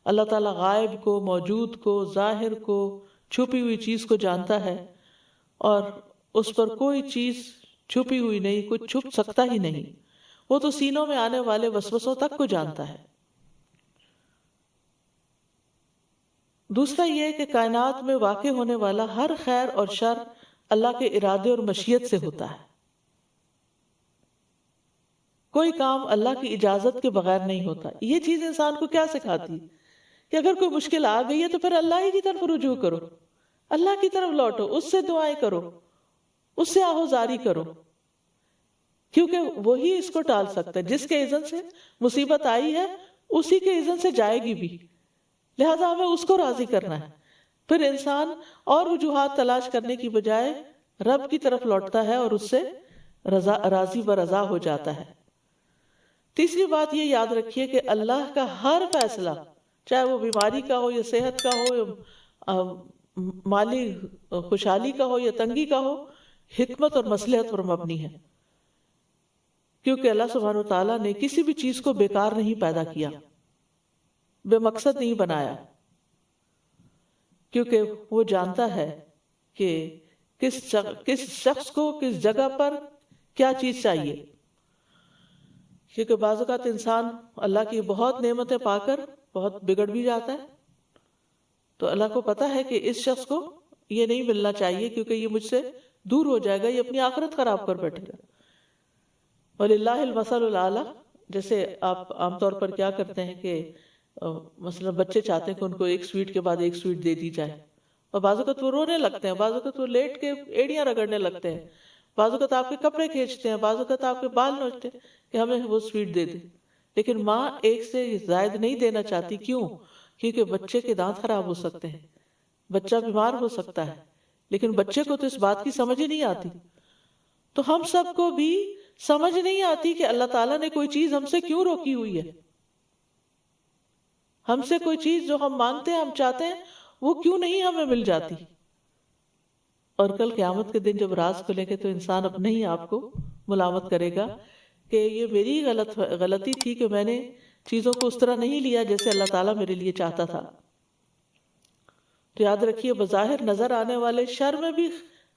اللہ تعالیٰ غائب کو، موجود کو، ظاہر کو، چھپی ہوئی چیز کو جانتا ہے، اور اس پر کوئی چیز چھپی ہوئی نہیں، کچھ چھپ سکتا ہی نہیں۔ وہ تو سینوں میں آنے والے وسوسوں تک کو جانتا ہے۔ دوسرا یہ کہ کائنات میں واقع ہونے والا ہر خیر اور شر اللہ کے ارادے اور مشیت سے ہوتا ہے۔ کوئی کام اللہ کی اجازت کے بغیر نہیں ہوتا۔ یہ چیز انسان کو کیا سکھاتی کہ اگر کوئی مشکل آ گئی ہے تو پھر اللہ ہی کی طرف رجوع کرو، اللہ کی طرف لوٹو، اس سے دعائیں کرو، اس سے آہوزاری کرو، کیونکہ وہی اس کو ٹال سکتا ہے۔ جس کے اذن سے مصیبت آئی ہے اسی کے اذن سے جائے گی بھی، لہٰذا ہمیں اس کو راضی کرنا ہے۔ پھر انسان اور وجوہات تلاش کرنے کی بجائے رب کی طرف لوٹتا ہے اور اس سے راضی برضا ہو جاتا ہے۔ تیسری بات یہ یاد رکھیے کہ اللہ کا ہر فیصلہ، چاہے وہ بیماری کا ہو یا صحت کا ہو یا مالی خوشحالی کا ہو یا تنگی کا ہو، حکمت اور مصلحت پر مبنی ہے، کیونکہ اللہ سبحانہ وتعالیٰ نے کسی بھی چیز کو بیکار نہیں پیدا کیا، بے مقصد نہیں بنایا، کیونکہ وہ جانتا ہے کہ کس شخص کو کس جگہ پر کیا چیز چاہیے۔ کیونکہ بعض اوقات انسان اللہ کی بہت نعمتیں پا کر بہت بگڑ بھی جاتا ہے، تو اللہ کو پتا ہے کہ اس شخص کو یہ نہیں ملنا چاہیے کیونکہ یہ مجھ سے دور ہو جائے گا، یہ اپنی آخرت خراب کر بیٹھے گا۔ وَلِلَّهِ الْمَثَلُ الْأَعْلَىٰ، جیسے آپ عام طور پر کیا کرتے ہیں کہ مثلا بچے چاہتے ہیں کہ ان کو ایک سویٹ کے بعد ایک سویٹ دے دی جائے، اور بعض اوقات وہ رونے لگتے ہیں، بعض اوقات وہ لیٹ کے ایڑیاں رگڑنے لگتے ہیں، بعض اوقات آپ کے کپڑے کھینچتے ہیں، بعض اوقات آپ کے بال نوچتے ہیں کہ ہمیں وہ سویٹ دے دے، لیکن ماں ایک سے زائد نہیں دینا چاہتی۔ کیوں؟ کیونکہ بچے کے دانت خراب ہو سکتے ہیں، بچہ بیمار ہو سکتا ہے، لیکن بچے کو تو اس بات کی سمجھ ہی نہیں آتی۔ تو ہم سب کو بھی سمجھ نہیں آتی کہ اللہ تعالیٰ نے کوئی چیز ہم سے کیوں روکی ہوئی ہے، ہم سے کوئی چیز جو ہم مانگتے ہیں، ہم چاہتے ہیں، وہ کیوں نہیں ہمیں مل جاتی۔ اور کل قیامت کے دن جب راز کھلے گے تو انسان اپنے ہی آپ کو ملامت کرے گا کہ یہ میری غلطی تھی کہ میں نے چیزوں کو اس طرح نہیں لیا جیسے اللہ تعالیٰ میرے لیے چاہتا تھا۔ تو یاد رکھیے بظاہر نظر آنے والے شر میں بھی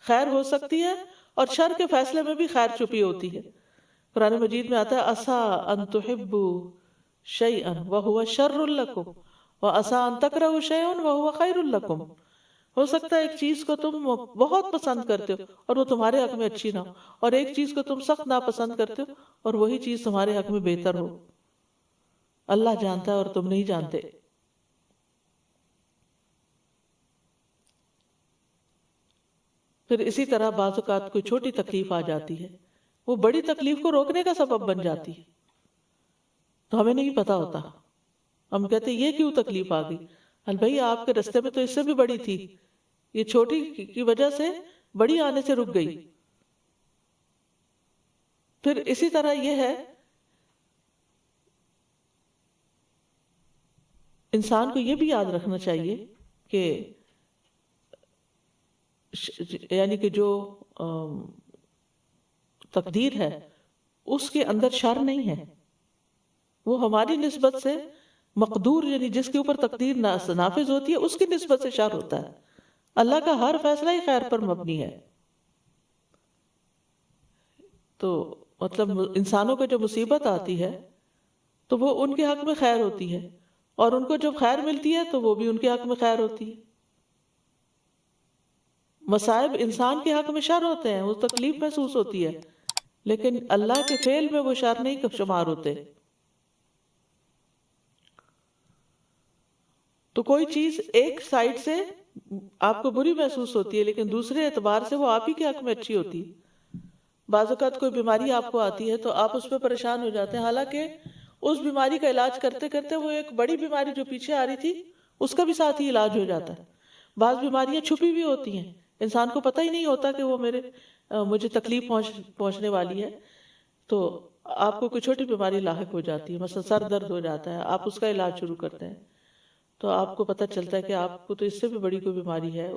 خیر ہو سکتی ہے اور شر کے فیصلے میں بھی خیر چھپی ہوتی ہے۔ قرآن مجید میں آتا ہے عَسَىٰ أَن تُحِبُّوا شَيْئًا وَهُوَ شَرٌّ لَكُمْ وَعَسَىٰ أَن تَكْرَهُوا شَيْئًا وَهُوَ خَيْرٌ لَكُمْ۔ ہو سکتا ہے ایک چیز کو تم بہت پسند کرتے ہو اور وہ تمہارے حق میں اچھی نہ ہو، اور ایک چیز کو تم سخت ناپسند کرتے ہو اور وہی چیز تمہارے حق میں بہتر ہو۔ اللہ جانتا ہے اور تم نہیں جانتے۔ پھر اسی طرح بعض اوقات کوئی چھوٹی تکلیف آ جاتی ہے، وہ بڑی تکلیف کو روکنے کا سبب بن جاتی ہے، تو ہمیں نہیں پتا ہوتا، ہم کہتے یہ کیوں تکلیف آ گئی؟ بھائی آپ کے رستے میں تو اس سے بھی بڑی تھی، یہ چھوٹی کی وجہ سے بڑی آنے سے رک گئی۔ پھر اسی طرح یہ ہے انسان کو یہ بھی یاد رکھنا چاہیے کہ یعنی کہ جو تقدیر ہے اس کے اندر شر نہیں ہے، وہ ہماری نسبت سے مقدور یعنی جس کے اوپر تقدیر نافذ ہوتی ہے اس کی نسبت سے شر ہوتا ہے۔ اللہ کا ہر فیصلہ ہی خیر پر مبنی ہے۔ تو مطلب انسانوں کو جب مصیبت آتی ہے تو وہ ان کے حق میں خیر ہوتی ہے، اور ان کو جب خیر ملتی ہے تو وہ بھی ان کے حق میں خیر ہوتی ہے۔ مصائب انسان کے حق میں شر ہوتے ہیں، وہ تکلیف محسوس ہوتی ہے، لیکن اللہ کے فعل میں وہ شر نہیں شمار ہوتے۔ تو کوئی چیز ایک سائڈ سے آپ کو بری محسوس ہوتی ہے لیکن دوسرے اعتبار سے وہ آپ ہی کے حق میں اچھی ہوتی ہے۔ بعض اوقات کوئی بیماری آپ کو آتی ہے تو آپ اس پہ پریشان ہو جاتے ہیں، حالانکہ اس بیماری کا علاج کرتے کرتے وہ ایک بڑی بیماری جو پیچھے آ رہی تھی اس کا بھی ساتھ ہی علاج ہو جاتا ہے۔ بعض بیماریاں چھپی بھی ہوتی ہیں، انسان کو پتہ ہی نہیں ہوتا کہ وہ مجھے تکلیف پہنچنے والی ہے، تو آپ کو کوئی چھوٹی بیماری لاحق ہو جاتی ہے، مثلا سر درد ہو جاتا ہے، آپ اس کا علاج شروع کرتے ہیں تو آپ کو پتہ چلتا ہے کہ آپ کو تو اس سے بھی بڑی کوئی بیماری ہے،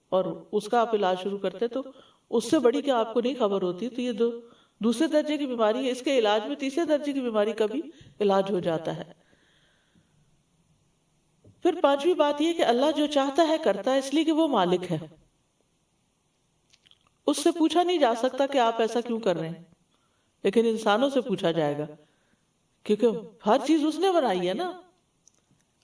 اور اس کا آپ علاج شروع کرتے تو اس سے بڑی کیا آپ کو نہیں خبر ہوتی، تو یہ دوسرے درجے کی بیماری ہے، اس کے علاج میں تیسرے درجے کی بیماری کا بھی علاج ہو جاتا ہے۔ پھر پانچویں بات یہ کہ اللہ جو چاہتا ہے کرتا ہے، اس لیے کہ وہ مالک ہے، اس سے پوچھا نہیں جا سکتا کہ آپ ایسا کیوں کر رہے ہیں، لیکن انسانوں سے پوچھا جائے گا کیونکہ ہر چیز اس نے بنائی ہے نا،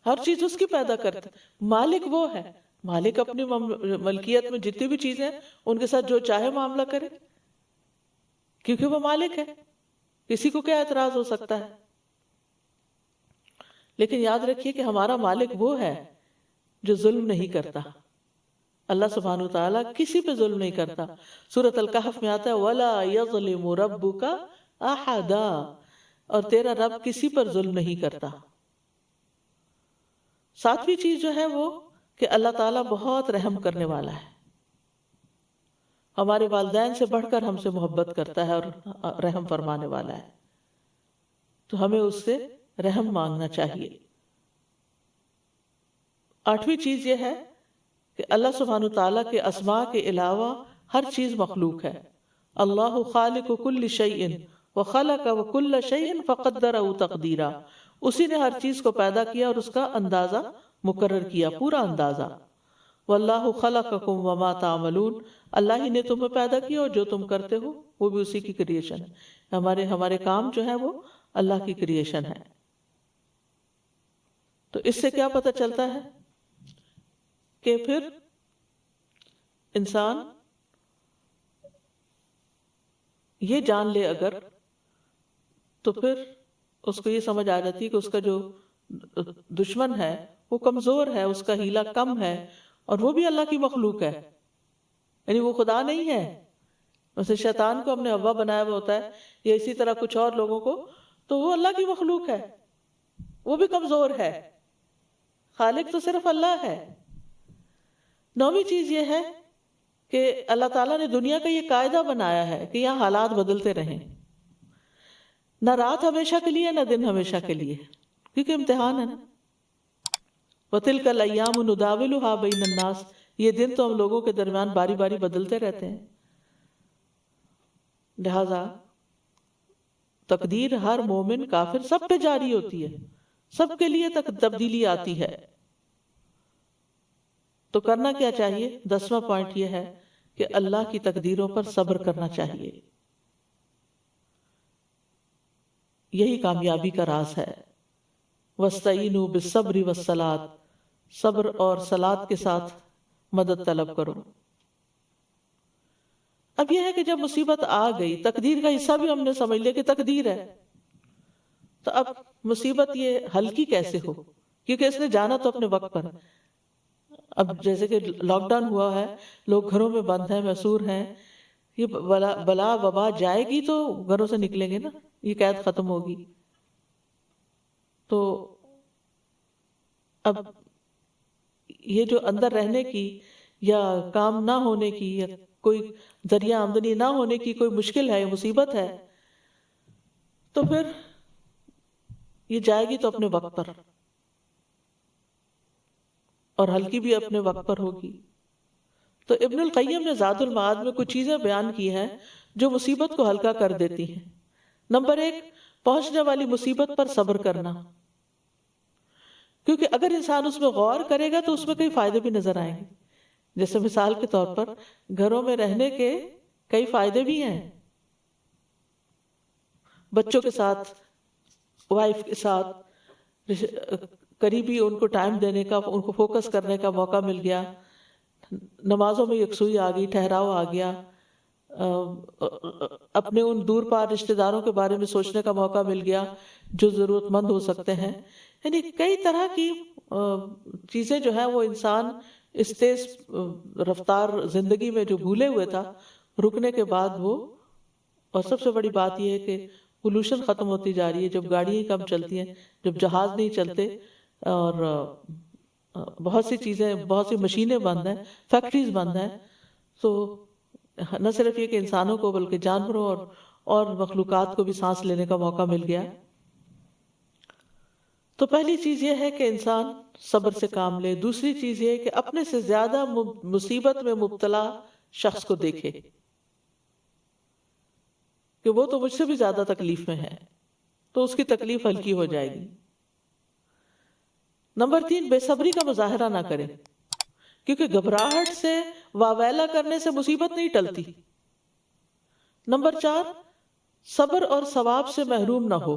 ہر چیز اس کی پیدا کرتا ہے۔ مالک وہ ہے، مالک اپنی ملکیت میں جتنی بھی چیزیں ہیں ان کے ساتھ جو چاہے معاملہ کرے کیونکہ وہ مالک ہے، کسی کو کیا اعتراض ہو سکتا ہے۔ لیکن یاد رکھیے کہ ہمارا مالک وہ ہے جو ظلم نہیں کرتا۔ اللہ سبحانہ وتعالی کسی پہ ظلم نہیں کرتا۔ سورۃ الکہف میں آتا ہے وَلَا يَظْلِمُ رَبُّكَ أَحَدًا، اور تیرا رب کسی پر ظلم نہیں کرتا۔ ساتویں چیز جو ہے وہ کہ اللہ تعالیٰ بہت رحم کرنے والا ہے، ہمارے والدین سے بڑھ کر ہم سے محبت کرتا ہے اور رحم فرمانے والا ہے، تو ہمیں اس سے رحم مانگنا چاہیے۔ آٹھویں چیز یہ ہے کہ اللہ سبحانہ تعالیٰ کے اسماء کے علاوہ ہر چیز مخلوق ہے۔ اللہ خالق کل شیء وخلق وکل شیء فقدرہ تقدیرا، اسی نے ہر چیز کو پیدا کیا اور اس کا اندازہ مقرر کیا، پورا اندازہ۔ واللہ خلقکم وما تعملون، اللہ ہی نے تمہیں پیدا کیا اور جو تم کرتے ہو وہ بھی اسی کی کریشن ہے، ہمارے کام جو ہے وہ اللہ کی کریشن ہے۔ تو اس سے کیا پتہ چلتا ہے کہ پھر انسان یہ جان لے اگر، تو پھر اس کو یہ سمجھ آ جاتی ہے کہ اس کا جو دشمن ہے وہ کمزور ہے، اس کا ہیلا کم ہے، اور وہ بھی اللہ کی مخلوق ہے، یعنی وہ خدا نہیں ہے. ویسے شیطان کو ہم نے ہوا بنایا ہوا ہوتا ہے، یا اسی طرح کچھ اور لوگوں کو، تو وہ اللہ کی مخلوق ہے، وہ بھی کمزور ہے، خالق تو صرف اللہ ہے. 9ویں چیز یہ ہے کہ اللہ تعالیٰ نے دنیا کا یہ قاعدہ بنایا ہے کہ یہاں حالات بدلتے رہیں، نہ رات ہمیشہ کے لیے نہ دن ہمیشہ کے لیے، کیونکہ امتحان ہے نا. وَتِلْكَ الْأَيَّامُ نُدَاوِلُهَا بَيْنَ النَّاسِ، یہ دن تو ہم لوگوں کے درمیان باری باری بدلتے رہتے ہیں. لہذا تقدیر ہر مومن کافر سب پہ جاری ہوتی ہے، سب کے لیے تبدیلی آتی ہے. تو کرنا کیا چاہیے؟ 10واں پوائنٹ یہ ہے کہ اللہ کی تقدیروں پر صبر کرنا چاہیے. یہی کامیابی کا راز ہے. وَاسْتَعِینُوا بِالصَّبْرِ وَالصَّلَاةِ، صبر اور صلاۃ کے ساتھ مدد طلب کرو. اب یہ ہے کہ جب مصیبت آ گئی، تقدیر کا حصہ بھی ہم نے سمجھ لیا کہ تقدیر ہے، تو اب مصیبت یہ ہلکی کیسے ہو، کیونکہ اس نے جانا تو اپنے وقت پر. اب جیسے کہ لاک ڈاؤن ہوا ہے، لوگ گھروں میں بند ہیں، محصور ہیں، یہ بلا وبا جائے گی تو گھروں سے نکلیں گے نا، یہ قید ختم ہوگی. تو اب یہ جو اندر رہنے کی یا کام نہ ہونے کی یا کوئی ذریعہ آمدنی نہ ہونے کی کوئی مشکل ہے، مصیبت ہے، تو پھر یہ جائے گی تو اپنے وقت پر، اور ہلکی بھی اپنے وقت پر ہوگی. تو ابن القیم نے زاد المعاد میں کچھ چیزیں بیان کی ہیں جو مصیبت کو ہلکا کر دیتی ہیں. نمبر 1، پہنچنے والی مصیبت پر صبر کرنا، کیونکہ اگر انسان اس میں غور کرے گا تو اس میں کئی فائدے بھی نظر آئیں گے. جیسے مثال کے طور پر گھروں میں رہنے کے کئی فائدے بھی ہیں، بچوں کے ساتھ، وائف کے ساتھ قریبی، ان کو ٹائم دینے کا، ان کو فوکس کرنے کا موقع مل گیا، نمازوں میں یکسوئی آ گئی، ٹھہراؤ آ گیا، اپنے ان دور پار رشتہ داروں کے بارے میں سوچنے کا موقع مل گیا جو ضرورت مند ہو سکتے ہیں. یعنی کئی طرح کی چیزیں جو ہیں وہ انسان اس تیز رفتار زندگی میں جو بھولے ہوئے تھا، رکنے کے بعد وہ، اور سب سے بڑی بات یہ ہے کہ پولوشن ختم ہوتی جا رہی ہے. جب گاڑیاں کم چلتی ہیں، جب جہاز نہیں چلتے، اور بہت سی چیزیں، بہت سی مشینیں بند ہیں، فیکٹریز بند ہیں، تو نہ صرف یہ کہ انسانوں کو بلکہ جانوروں اور مخلوقات کو بھی سانس لینے کا موقع مل گیا. تو پہلی چیز یہ ہے کہ انسان صبر سے کام لے. دوسری چیز یہ ہے کہ اپنے سے زیادہ مصیبت میں مبتلا شخص کو دیکھے کہ وہ تو مجھ سے بھی زیادہ تکلیف میں ہے، تو اس کی تکلیف ہلکی ہو جائے گی. نمبر 3، بے صبری کا مظاہرہ نہ کرے، کیونکہ گھبراہٹ سے، واویلا کرنے سے مصیبت نہیں ٹلتی. نمبر 4، صبر اور ثواب سے محروم نہ ہو.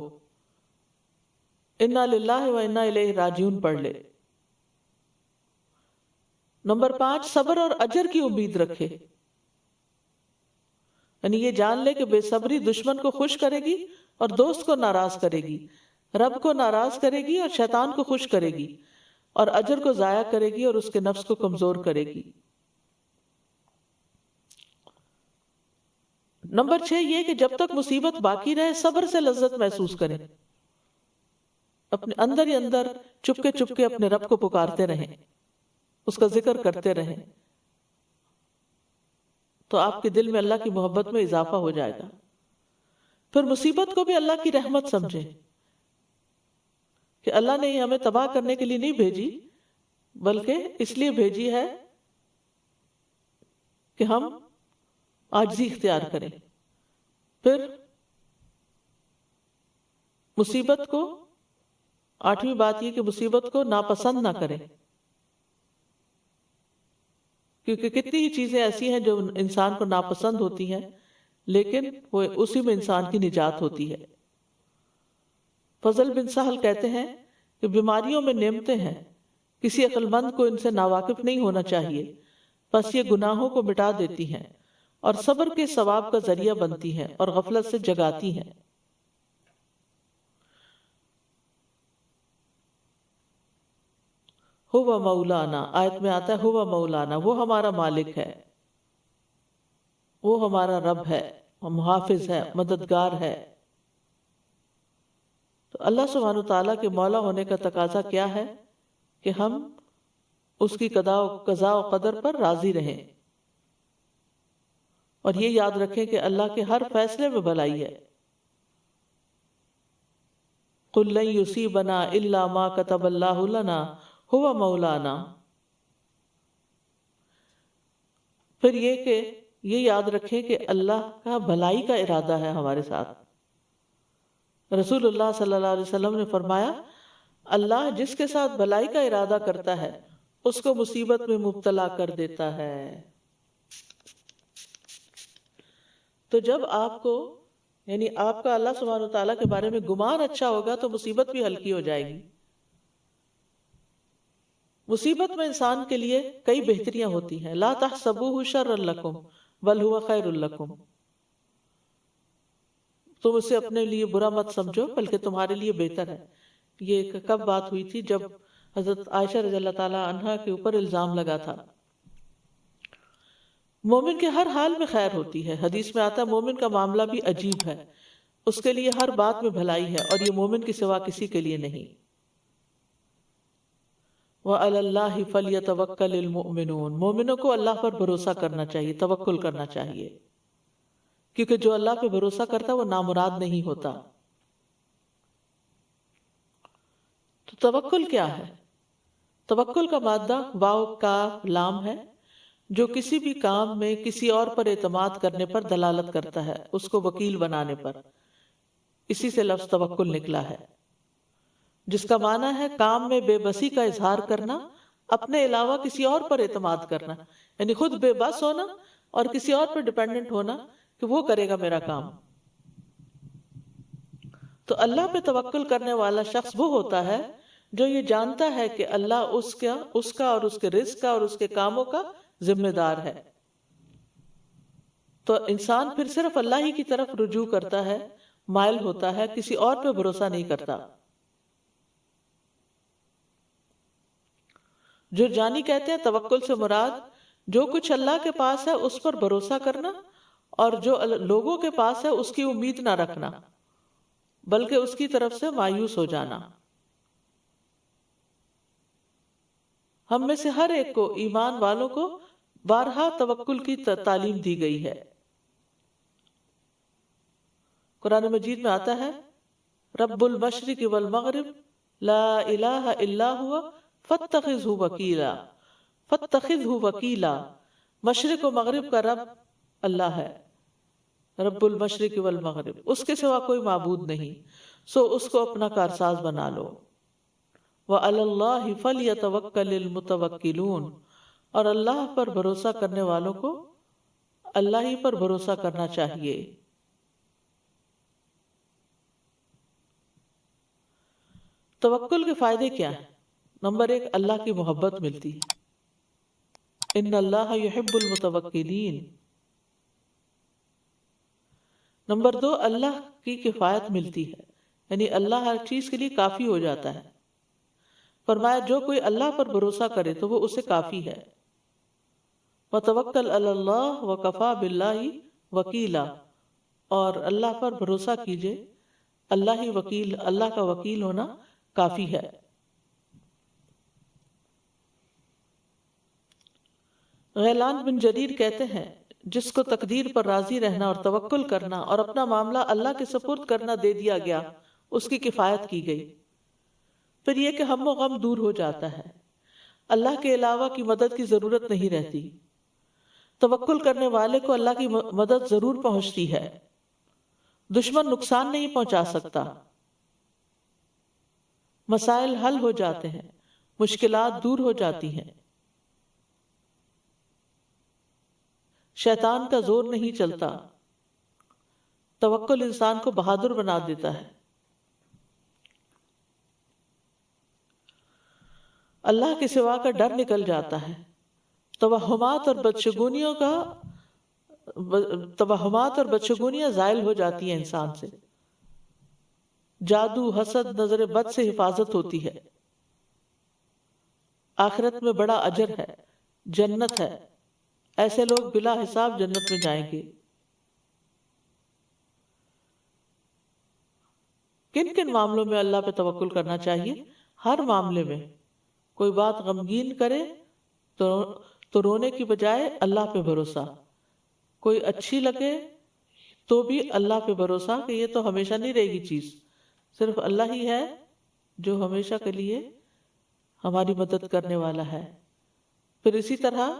انا للہ و انا الیہ راجعون پڑھ لے. نمبر 5، صبر اور اجر کی امید رکھے، یعنی یہ جان لے کہ بے صبری دشمن کو خوش کرے گی اور دوست کو ناراض کرے گی، رب کو ناراض کرے گی اور شیطان کو خوش کرے گی، اور اجر کو ضائع کرے گی اور اس کے نفس کو کمزور کرے گی. نمبر 6، یہ کہ جب تک مصیبت باقی رہے صبر سے لذت محسوس کریں، اپنے اندر ہی اندر چپکے چپکے اپنے رب کو پکارتے رہیں، اس کا ذکر کرتے رہیں، تو آپ کے دل میں اللہ کی محبت میں اضافہ ہو جائے گا. پھر مصیبت کو بھی اللہ کی رحمت سمجھیں کہ اللہ نے ہمیں تباہ کرنے کے لیے نہیں بھیجی، بلکہ اس لیے بھیجی ہے کہ ہم عاجزی اختیار کریں. پھر مصیبت کو، 8ویں بات یہ کہ مصیبت کو ناپسند نہ کریں، کیونکہ کتنی ہی چیزیں ایسی ہیں جو انسان کو ناپسند ہوتی ہیں، لیکن وہ اسی میں انسان کی نجات ہوتی ہے. فضل بن سہل کہتے ہیں کہ بیماریوں میں نعمتیں ہیں، کسی عقل مند کو ان سے ناواقف نہیں ہونا چاہیے، بس یہ گناہوں کو مٹا دیتی ہیں اور صبر کے ثواب کا ذریعہ بنتی ہیں اور غفلت سے جگاتی ہیں۔ ہوا مولانا، آیت میں آتا ہے ہوا مولانا، وہ ہمارا مالک ہے، وہ ہمارا رب ہے، محافظ ہے، مددگار ہے۔ تو اللہ سبحانہ وتعالیٰ کے مولا ہونے کا تقاضا کیا ہے کہ ہم اس کی قضاء و قدر پر راضی رہیں، اور یہ یاد رکھیں کہ اللہ کے ہر فیصلے میں بھلائی ہے۔ قُل لَن يُصِيبَنَا إِلَّا مَا كَتَبَ اللَّهُ لَنَا هُوَ مَوْلَانَا۔ پھر یہ کہ یہ یاد رکھیں کہ اللہ کا بھلائی کا ارادہ ہے ہمارے ساتھ۔ رسول اللہ صلی اللہ علیہ وسلم نے فرمایا، اللہ جس کے ساتھ بھلائی کا ارادہ کرتا ہے اس کو مصیبت میں مبتلا کر دیتا ہے۔ تو جب آپ کو یعنی آپ کا اللہ سبحانہ وتعالیٰ کے بارے میں گمان اچھا ہوگا تو مصیبت بھی ہلکی ہو جائے گی۔ مصیبت میں انسان کے لیے کئی بہتریاں ہوتی ہیں، لا تحسبوہ شرا لکم بل هو خیر لکم، تم اسے اپنے لیے برا مت سمجھو بلکہ تمہارے لیے بہتر ہے۔ یہ کب بات ہوئی تھی؟ جب حضرت عائشہ رضی اللہ تعالی عنہا کے اوپر الزام لگا تھا۔ مومن کے ہر حال میں خیر ہوتی ہے، حدیث میں آتا ہے مومن کا معاملہ بھی عجیب ہے، اس کے لیے ہر بات میں بھلائی ہے اور یہ مومن کے سوا کسی کے لیے نہیں۔ وَعَلَى اللَّهِ فَلْيَتَوَكَّلِ الْمُؤْمِنُونَ، مومنوں کو اللہ پر بھروسہ کرنا چاہیے، توکل کرنا چاہیے، کیونکہ جو اللہ پہ بھروسہ کرتا ہے وہ نامراد نہیں ہوتا۔ تو توکل کیا ہے؟ توکل کا مادہ واو کاف لام ہے، جو کسی بھی کام میں کسی اور پر اعتماد کرنے پر دلالت کرتا ہے، اس کو وکیل بنانے پر، اسی سے لفظ توکل نکلا ہے، جس کا معنی ہے کام میں بے بسی کا اظہار کرنا، اپنے علاوہ کسی اور پر اعتماد کرنا، یعنی خود بے بس ہونا اور کسی اور پر ڈیپینڈنٹ ہونا کہ وہ کرے گا میرا کام۔ تو اللہ پہ توکل کرنے والا شخص وہ ہوتا ہے جو یہ جانتا ہے کہ اللہ اس کا اور اس کے رزق کا اور اس کے کاموں کا ذمہ دار ہے۔ تو انسان پھر صرف اللہ ہی کی طرف رجوع کرتا ہے، مائل ہوتا ہے، کسی اور پہ بھروسہ نہیں کرتا۔ جو جانی کہتے ہیں توکل سے مراد جو کچھ اللہ کے پاس ہے اس پر بھروسہ کرنا، اور جو لوگوں کے پاس ہے اس کی امید نہ رکھنا بلکہ اس کی طرف سے مایوس ہو جانا۔ ہم میں سے ہر ایک کو، ایمان والوں کو بارہا توکل کی تعلیم دی گئی ہے۔ قرآن مجید میں آتا ہے رب المشرق والمغرب لا الہ الا ہوا فاتخذہ وکیلا، فاتخذہ وکیلا، مشرق و مغرب کا رب اللہ ہے، رب المشرق والمغرب، اس کے سوا کوئی معبود نہیں، سو اس کو اپنا کارساز بنا لو۔ وَعَلَى اللَّهِ فَلْيَتَوَكَّلِ الْمُتَوَكِّلُونَ، اور اللہ پر بھروسہ کرنے والوں کو اللہ ہی پر بھروسہ کرنا چاہیے۔ توکل کے فائدے کیا ہیں؟ نمبر 1، اللہ کی محبت ملتی ہے، ان اللہ یحب المتوکلین۔ نمبر 2، اللہ کی کفایت ملتی ہے، یعنی اللہ ہر چیز کے لیے کافی ہو جاتا ہے۔ فرمایا جو کوئی اللہ پر بھروسہ کرے تو وہ اسے کافی ہے۔ وَتَوَكَّلْ عَلَى اللَّهِ وَكَفَى بِاللَّهِ وَكِيلًا، اور اللہ پر بھروسہ کیجئے، اللہ ہی وکیل، اللہ کا وکیل ہونا کافی ہے۔ غیلان بن جریر کہتے ہیں جس کو تقدیر پر راضی رہنا اور توکل کرنا اور اپنا معاملہ اللہ کے سپرد کرنا دے دیا گیا، اس کی کفایت کی گئی۔ پھر یہ کہ ہم و غم دور ہو جاتا ہے، اللہ کے علاوہ کی مدد کی ضرورت نہیں رہتی۔ توکل کرنے والے کو اللہ کی مدد ضرور پہنچتی ہے، دشمن نقصان نہیں پہنچا سکتا، مسائل حل ہو جاتے ہیں، مشکلات دور ہو جاتی ہیں، شیطان کا زور نہیں چلتا۔ توکل انسان کو بہادر بنا دیتا ہے۔ اللہ کے سوا کا ڈر نکل جاتا ہے، توہمات اور بدشگونیاں زائل ہو جاتی ہیں انسان سے، جادو، حسد، نظر بد سے حفاظت ہوتی ہے، آخرت میں بڑا اجر ہے، جنت ہے، ایسے لوگ بلا حساب جنت میں جائیں گے۔ کن کن معاملوں میں اللہ پہ توکل کرنا چاہیے؟ ہر معاملے میں کوئی بات غمگین کرے تو رونے کی بجائے اللہ پہ بھروسہ، کوئی اچھی لگے تو بھی اللہ پہ بھروسہ کہ یہ تو ہمیشہ نہیں رہے گی چیز، صرف اللہ ہی ہے جو ہمیشہ کے لیے ہماری مدد کرنے والا ہے۔ پھر اسی طرح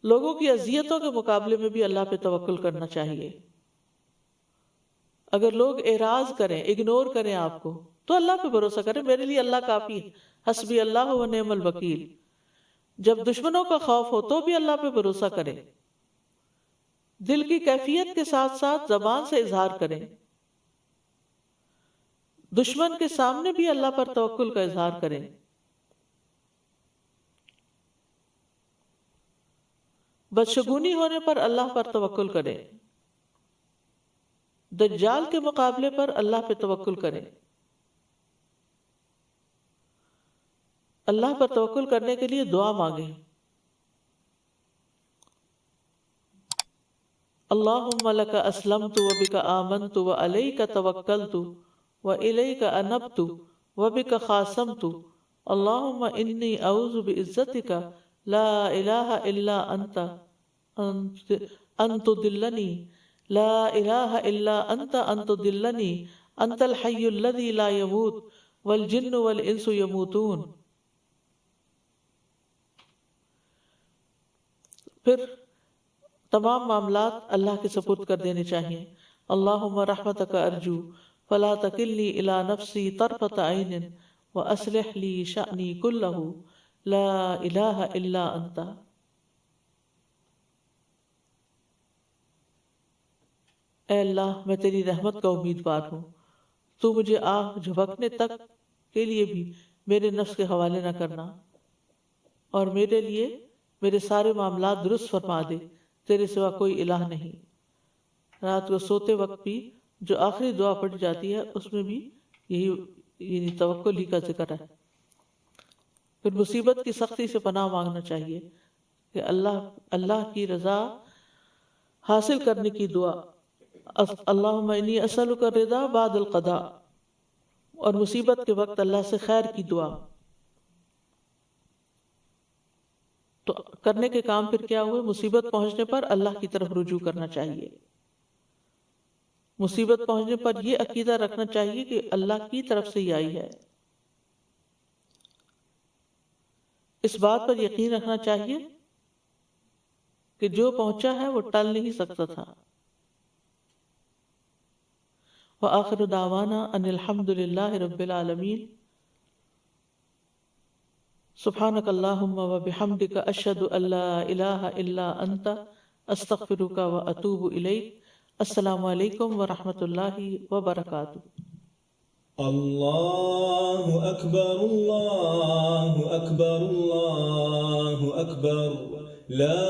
لوگوں کی اذیتوں کے مقابلے میں بھی اللہ پہ توکل کرنا چاہیے۔ اگر لوگ اعراض کریں، اگنور کریں آپ کو، تو اللہ پہ بھروسہ کریں، میرے لیے اللہ کافی ہے، حسبی اللہ و نعم الوکیل۔ جب دشمنوں کا خوف ہو تو بھی اللہ پہ بھروسہ کریں، دل کی کیفیت کے ساتھ ساتھ زبان سے اظہار کریں، دشمن کے سامنے بھی اللہ پر توکل کا اظہار کریں۔ بدشگونی ہونے پر اللہ پر توکل کریں، دجال کے مقابلے پر اللہ پہ توکل کریں۔ اللہ پر توکل کرنے کے لیے دعا مانگیں، اللہم لک اسلمت وبک آمنت وعلیک توکلت وإلیک انبت وبک خاصمت اللہم انی اعوذ بعزتک لا الہ الا انت ان تضلنی لا الہ الا انت ان تضلنی انت الحی الذی لا یموت والجن والانس یموتون۔ پھر تمام معاملات اللہ کے سپرد کر دینے چاہیے۔ اللہم رحمتک ارجو فلا تکلنی الی نفسی طرفۃ عین واصلح لی شأنی کلہ لا الہ الا انت۔ اے اللہ، میں تیری رحمت کا امیدوار ہوں، تو مجھے آہ جھپکنے تک کے لیے بھی میرے نفس کے حوالے نہ کرنا، اور میرے لیے میرے سارے معاملات درست فرما دے، تیرے سوا کوئی الہ نہیں۔ رات کو سوتے وقت بھی جو آخری دعا پڑھی جاتی ہے اس میں بھی یہی توکل ہی کا ذکر ہے۔ پھر مصیبت کی سختی سے پناہ مانگنا چاہیے کہ اللہ کی رضا حاصل کرنے کی دعا، اللہم انی اسألک الرضا بعد القضاء، اور مصیبت کے وقت اللہ سے خیر کی دعا۔ تو کرنے کے کام پھر کیا ہوئے؟ مصیبت پہنچنے پر اللہ کی طرف رجوع کرنا چاہیے، مصیبت پہنچنے پر یہ عقیدہ رکھنا چاہیے کہ اللہ کی طرف سے ہی آئی ہے، اس بات پر یقین رکھنا چاہیے کہ جو پہنچا ہے وہ ٹل نہیں سکتا تھا۔ وآخر دعوانا ان الحمد للہ رب العالمین۔ سبحانک اللہم وبحمدک اشہد ان لا الہ الا انت استغفرک واتوب الیک۔ السلام علیکم ورحمۃ اللہ وبرکاتہ۔ اللہ اکبر اللہ اکبر اللہ اکبر، لا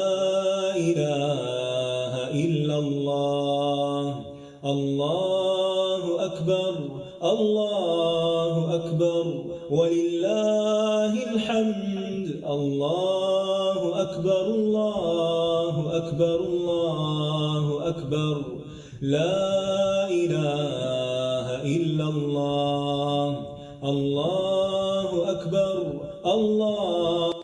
الہ الا اللہ، اللہ اکبر اللہ اکبر وللہ الحمد، اللہ اکبر اللہ اکبر اللہ اکبر، لا الہ الا اللہ، اللہ اکبر اللہ۔